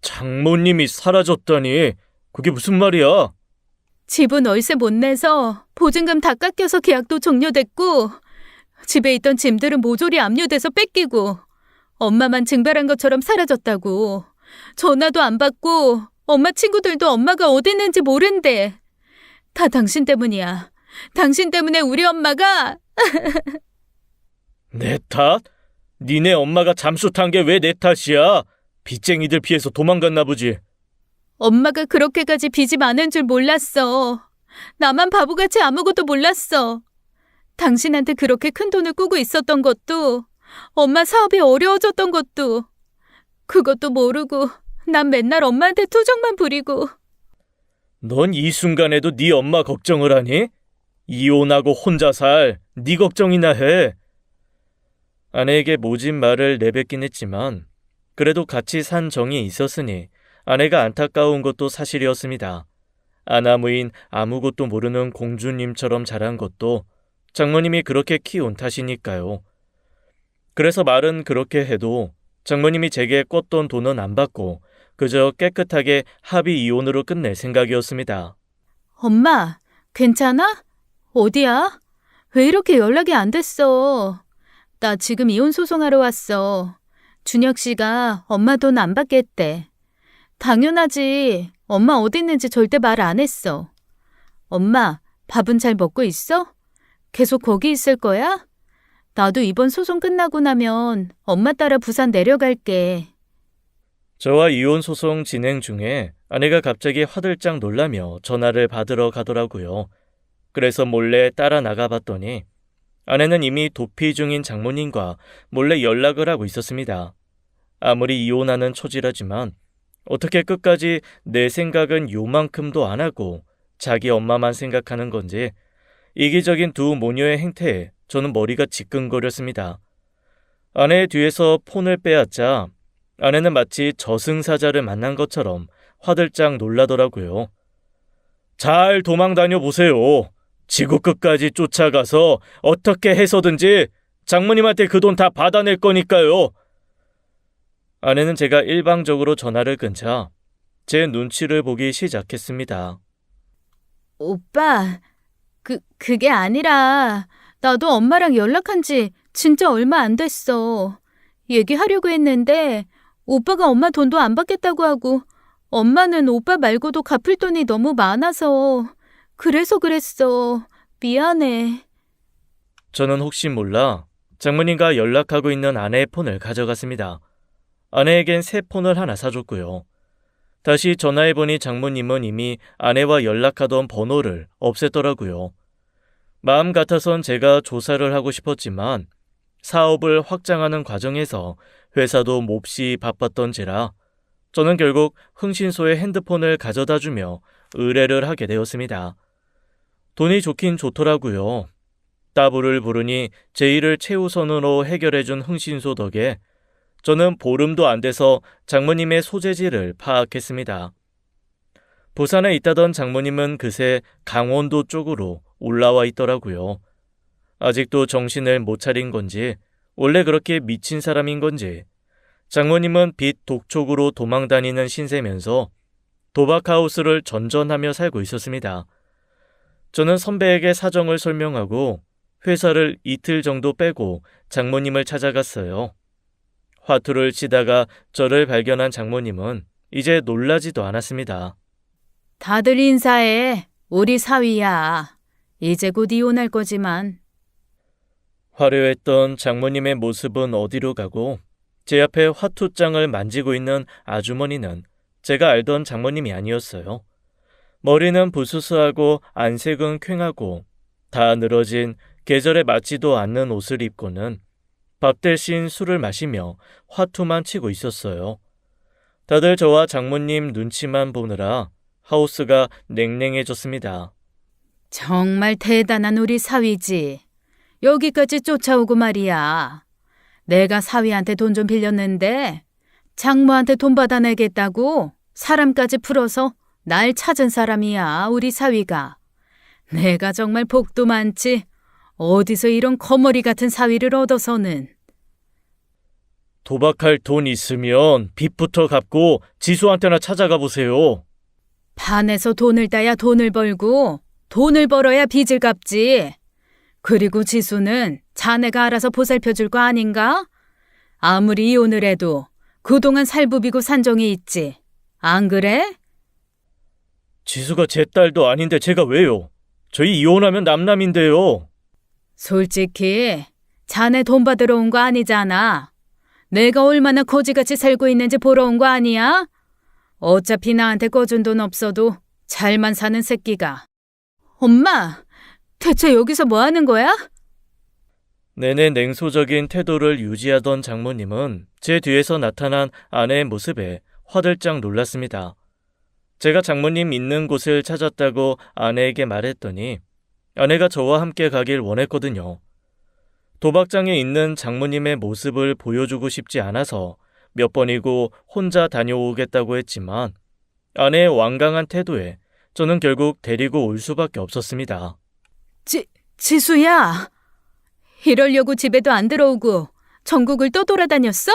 장모님이 사라졌다니 그게 무슨 말이야? 집은 월세 못 내서 보증금 다 깎여서 계약도 종료됐고 집에 있던 짐들은 모조리 압류돼서 뺏기고 엄마만 증발한 것처럼 사라졌다고. 전화도 안 받고 엄마 친구들도 엄마가 어디 있는지 모른대. 다 당신 때문이야. 당신 때문에 우리 엄마가... 내 탓? 니네 엄마가 잠수 탄 게 왜 내 탓이야? 빚쟁이들 피해서 도망갔나 보지. 엄마가 그렇게까지 빚이 많은 줄 몰랐어. 나만 바보같이 아무것도 몰랐어. 당신한테 그렇게 큰 돈을 꾸고 있었던 것도 엄마 사업이 어려워졌던 것도 그것도 모르고 난 맨날 엄마한테 투정만 부리고. 넌 이 순간에도 네 엄마 걱정을 하니? 이혼하고 혼자 살 네 걱정이나 해. 아내에게 모진 말을 내뱉긴 했지만 그래도 같이 산 정이 있었으니 아내가 안타까운 것도 사실이었습니다. 아나무인 아무것도 모르는 공주님처럼 자란 것도 장모님이 그렇게 키운 탓이니까요. 그래서 말은 그렇게 해도 장모님이 제게 꿨던 돈은 안 받고 그저 깨끗하게 합의 이혼으로 끝낼 생각이었습니다. 엄마, 괜찮아? 어디야? 왜 이렇게 연락이 안 됐어? 나 지금 이혼 소송하러 왔어. 준혁 씨가 엄마 돈 안 받겠대. 당연하지. 엄마 어디 있는지 절대 말 안 했어. 엄마, 밥은 잘 먹고 있어? 계속 거기 있을 거야? 나도 이번 소송 끝나고 나면 엄마 따라 부산 내려갈게. 저와 이혼 소송 진행 중에 아내가 갑자기 화들짝 놀라며 전화를 받으러 가더라고요. 그래서 몰래 따라 나가봤더니 아내는 이미 도피 중인 장모님과 몰래 연락을 하고 있었습니다. 아무리 이혼하는 처지라지만 어떻게 끝까지 내 생각은 요만큼도 안 하고 자기 엄마만 생각하는 건지 이기적인 두 모녀의 행태에 저는 머리가 지끈거렸습니다. 아내의 뒤에서 폰을 빼앗자 아내는 마치 저승사자를 만난 것처럼 화들짝 놀라더라고요. 잘 도망 다녀 보세요. 지구 끝까지 쫓아가서 어떻게 해서든지 장모님한테 그 돈 다 받아낼 거니까요. 아내는 제가 일방적으로 전화를 끊자 제 눈치를 보기 시작했습니다. 오빠, 그게 아니라 나도 엄마랑 연락한 지 진짜 얼마 안 됐어. 얘기하려고 했는데 오빠가 엄마 돈도 안 받겠다고 하고 엄마는 오빠 말고도 갚을 돈이 너무 많아서 그래서 그랬어. 미안해. 저는 혹시 몰라 장모님과 연락하고 있는 아내의 폰을 가져갔습니다. 아내에겐 새 폰을 하나 사줬고요. 다시 전화해보니 장모님은 이미 아내와 연락하던 번호를 없앴더라고요. 마음 같아선 제가 조사를 하고 싶었지만 사업을 확장하는 과정에서 회사도 몹시 바빴던지라 저는 결국 흥신소에 핸드폰을 가져다주며 의뢰를 하게 되었습니다. 돈이 좋긴 좋더라고요. 따블을 부르니 제 일을 최우선으로 해결해준 흥신소 덕에 저는 보름도 안 돼서 장모님의 소재지를 파악했습니다. 부산에 있다던 장모님은 그새 강원도 쪽으로 올라와 있더라고요. 아직도 정신을 못 차린 건지 원래 그렇게 미친 사람인 건지 장모님은 빚 독촉으로 도망다니는 신세면서 도박하우스를 전전하며 살고 있었습니다. 저는 선배에게 사정을 설명하고 회사를 이틀 정도 빼고 장모님을 찾아갔어요. 화투를 치다가 저를 발견한 장모님은 이제 놀라지도 않았습니다. 다들 인사해. 우리 사위야. 이제 곧 이혼할 거지만. 화려했던 장모님의 모습은 어디로 가고 제 앞에 화투장을 만지고 있는 아주머니는 제가 알던 장모님이 아니었어요. 머리는 부스스하고 안색은 퀭하고 다 늘어진 계절에 맞지도 않는 옷을 입고는 밥 대신 술을 마시며 화투만 치고 있었어요. 다들 저와 장모님 눈치만 보느라 하우스가 냉랭해졌습니다. 정말 대단한 우리 사위지. 여기까지 쫓아오고 말이야. 내가 사위한테 돈 좀 빌렸는데 장모한테 돈 받아내겠다고 사람까지 풀어서 날 찾은 사람이야, 우리 사위가. 내가 정말 복도 많지. 어디서 이런 거머리 같은 사위를 얻어서는. 도박할 돈 있으면 빚부터 갚고 지수한테나 찾아가 보세요. 판에서 돈을 따야 돈을 벌고 돈을 벌어야 빚을 갚지. 그리고 지수는 자네가 알아서 보살펴줄 거 아닌가? 아무리 이혼을 해도 그동안 살부비고 산정이 있지. 안 그래? 지수가 제 딸도 아닌데 제가 왜요? 저희 이혼하면 남남인데요. 솔직히 자네 돈 받으러 온 거 아니잖아. 내가 얼마나 거지같이 살고 있는지 보러 온 거 아니야? 어차피 나한테 꺼준 돈 없어도 잘만 사는 새끼가. 엄마, 대체 여기서 뭐 하는 거야? 내내 냉소적인 태도를 유지하던 장모님은 제 뒤에서 나타난 아내의 모습에 화들짝 놀랐습니다. 제가 장모님 있는 곳을 찾았다고 아내에게 말했더니 아내가 저와 함께 가길 원했거든요. 도박장에 있는 장모님의 모습을 보여주고 싶지 않아서 몇 번이고 혼자 다녀오겠다고 했지만 아내의 완강한 태도에 저는 결국 데리고 올 수밖에 없었습니다. 지수야. 이러려고 집에도 안 들어오고 전국을 또 돌아다녔어?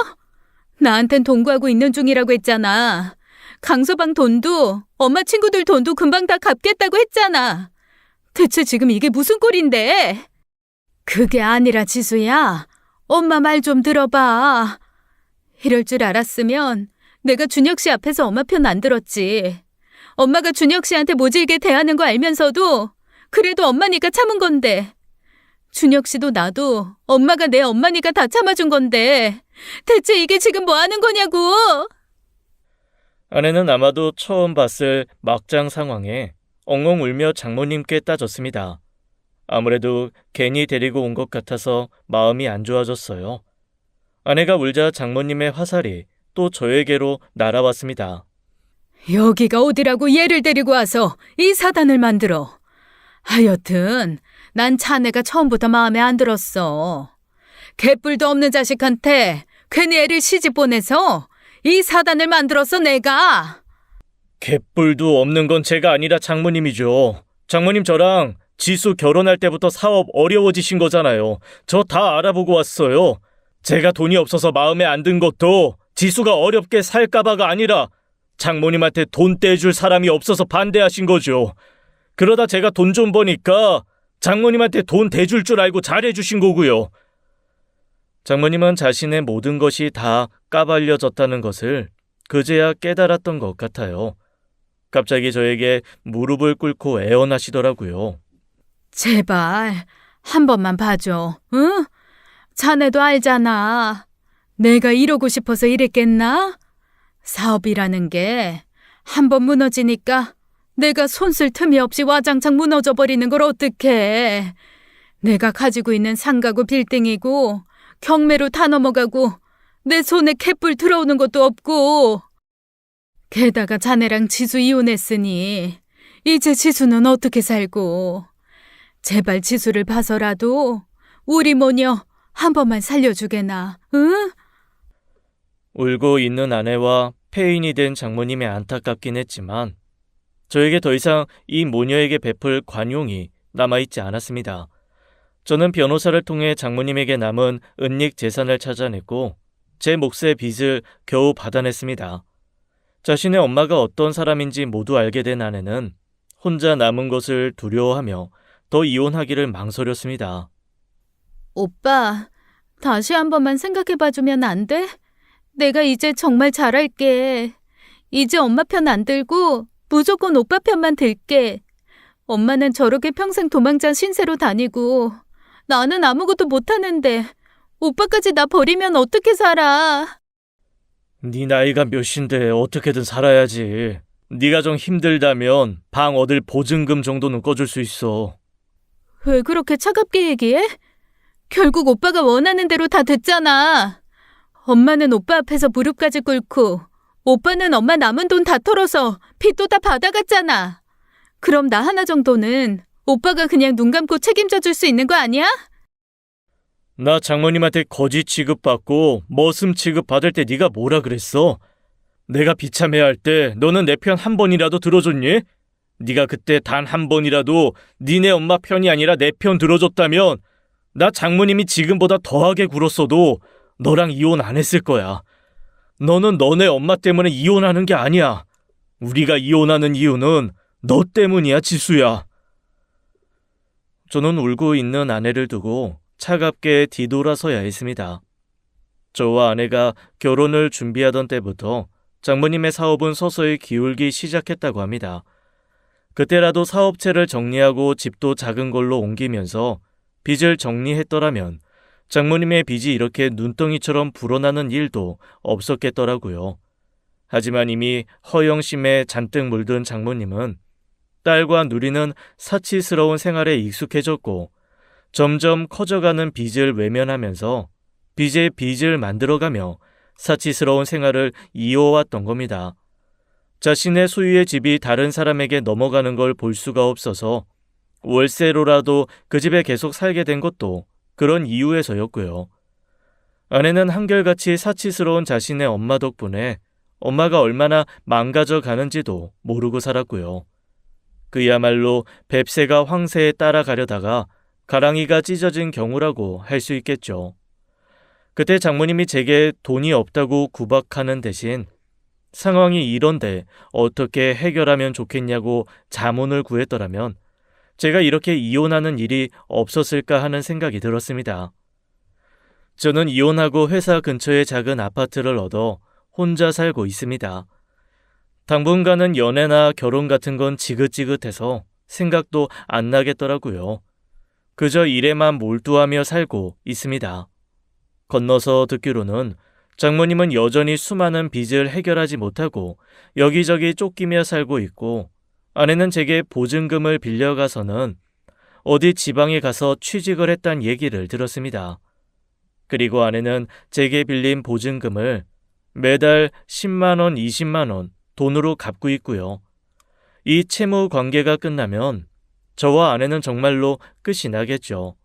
나한텐 돈 구하고 있는 중이라고 했잖아. 강서방 돈도 엄마 친구들 돈도 금방 다 갚겠다고 했잖아. 대체 지금 이게 무슨 꼴인데? 그게 아니라 지수야. 엄마 말 좀 들어봐. 이럴 줄 알았으면 내가 준혁 씨 앞에서 엄마 편 안 들었지. 엄마가 준혁 씨한테 모질게 대하는 거 알면서도 그래도 엄마니까 참은 건데. 준혁 씨도 나도 엄마가 내 엄마니까 다 참아준 건데. 대체 이게 지금 뭐 하는 거냐고. 아내는 아마도 처음 봤을 막장 상황에 엉엉 울며 장모님께 따졌습니다. 아무래도 괜히 데리고 온 것 같아서 마음이 안 좋아졌어요. 아내가 울자 장모님의 화살이 또 저에게로 날아왔습니다. 여기가 어디라고 얘를 데리고 와서 이 사단을 만들어. 하여튼 난 자네가 처음부터 마음에 안 들었어. 개뿔도 없는 자식한테 괜히 애를 시집 보내서 이 사단을 만들었어 내가. 갯불도 없는 건 제가 아니라 장모님이죠. 장모님 저랑 지수 결혼할 때부터 사업 어려워지신 거잖아요. 저 다 알아보고 왔어요. 제가 돈이 없어서 마음에 안 든 것도 지수가 어렵게 살까봐가 아니라 장모님한테 돈 떼줄 사람이 없어서 반대하신 거죠. 그러다 제가 돈 좀 버니까 장모님한테 돈 대줄 줄 알고 잘해주신 거고요. 장모님은 자신의 모든 것이 다 까발려졌다는 것을 그제야 깨달았던 것 같아요. 갑자기 저에게 무릎을 꿇고 애원하시더라고요. 제발 한 번만 봐줘. 응? 자네도 알잖아. 내가 이러고 싶어서 이랬겠나? 사업이라는 게 한 번 무너지니까 내가 손쓸 틈이 없이 와장창 무너져 버리는 걸 어떡해. 내가 가지고 있는 상가고 빌딩이고 경매로 다 넘어가고 내 손에 캣불 들어오는 것도 없고. 게다가 자네랑 지수 이혼했으니 이제 지수는 어떻게 살고. 제발 지수를 봐서라도 우리 모녀 한 번만 살려주게나. 응? 울고 있는 아내와 폐인이 된 장모님이 안타깝긴 했지만 저에게 더 이상 이 모녀에게 베풀 관용이 남아있지 않았습니다. 저는 변호사를 통해 장모님에게 남은 은닉 재산을 찾아냈고 제 몫의 빚을 겨우 받아냈습니다. 자신의 엄마가 어떤 사람인지 모두 알게 된 아내는 혼자 남은 것을 두려워하며 더 이혼하기를 망설였습니다. 오빠, 다시 한 번만 생각해봐주면 안 돼? 내가 이제 정말 잘할게. 이제 엄마 편 안 들고 무조건 오빠 편만 들게. 엄마는 저렇게 평생 도망자 신세로 다니고 나는 아무것도 못하는데 오빠까지 나 버리면 어떻게 살아? 네 나이가 몇인데 어떻게든 살아야지. 네가 좀 힘들다면 방 얻을 보증금 정도는 꺼줄 수 있어. 왜 그렇게 차갑게 얘기해? 결국 오빠가 원하는 대로 다 됐잖아. 엄마는 오빠 앞에서 무릎까지 꿇고 오빠는 엄마 남은 돈 다 털어서 빚도 다 받아갔잖아. 그럼 나 하나 정도는 오빠가 그냥 눈 감고 책임져 줄 수 있는 거 아니야? 나 장모님한테 거지 취급받고 머슴 취급받을 때 네가 뭐라 그랬어? 내가 비참해할 때 너는 내 편 한 번이라도 들어줬니? 네가 그때 단 한 번이라도 니네 엄마 편이 아니라 내 편 들어줬다면 나 장모님이 지금보다 더하게 굴었어도 너랑 이혼 안 했을 거야. 너는 너네 엄마 때문에 이혼하는 게 아니야. 우리가 이혼하는 이유는 너 때문이야, 지수야. 저는 울고 있는 아내를 두고 차갑게 뒤돌아서야 했습니다. 저와 아내가 결혼을 준비하던 때부터 장모님의 사업은 서서히 기울기 시작했다고 합니다. 그때라도 사업체를 정리하고 집도 작은 걸로 옮기면서 빚을 정리했더라면 장모님의 빚이 이렇게 눈덩이처럼 불어나는 일도 없었겠더라고요. 하지만 이미 허영심에 잔뜩 물든 장모님은 딸과 누리는 사치스러운 생활에 익숙해졌고 점점 커져가는 빚을 외면하면서 빚에 빚을 만들어가며 사치스러운 생활을 이어왔던 겁니다. 자신의 소유의 집이 다른 사람에게 넘어가는 걸 볼 수가 없어서 월세로라도 그 집에 계속 살게 된 것도 그런 이유에서였고요. 아내는 한결같이 사치스러운 자신의 엄마 덕분에 엄마가 얼마나 망가져 가는지도 모르고 살았고요. 그야말로 뱁새가 황새에 따라가려다가 가랑이가 찢어진 경우라고 할 수 있겠죠. 그때 장모님이 제게 돈이 없다고 구박하는 대신 상황이 이런데 어떻게 해결하면 좋겠냐고 자문을 구했더라면 제가 이렇게 이혼하는 일이 없었을까 하는 생각이 들었습니다. 저는 이혼하고 회사 근처에 작은 아파트를 얻어 혼자 살고 있습니다. 당분간은 연애나 결혼 같은 건 지긋지긋해서 생각도 안 나겠더라고요. 그저 일에만 몰두하며 살고 있습니다. 건너서 듣기로는 장모님은 여전히 수많은 빚을 해결하지 못하고 여기저기 쫓기며 살고 있고 아내는 제게 보증금을 빌려가서는 어디 지방에 가서 취직을 했단 얘기를 들었습니다. 그리고 아내는 제게 빌린 보증금을 매달 10만 원, 20만 원 돈으로 갚고 있고요. 이 채무 관계가 끝나면 저와 아내는 정말로 끝이 나겠죠.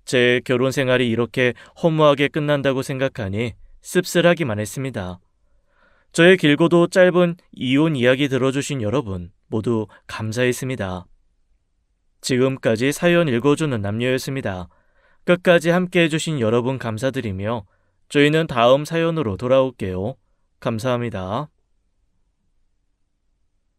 제 결혼 생활이 이렇게 허무하게 끝난다고 생각하니 씁쓸하기만 했습니다. 저의 길고도 짧은 이혼 이야기 들어주신 여러분 모두 감사했습니다. 지금까지 사연 읽어주는 남녀였습니다. 끝까지 함께 해주신 여러분 감사드리며 저희는 다음 사연으로 돌아올게요. 감사합니다.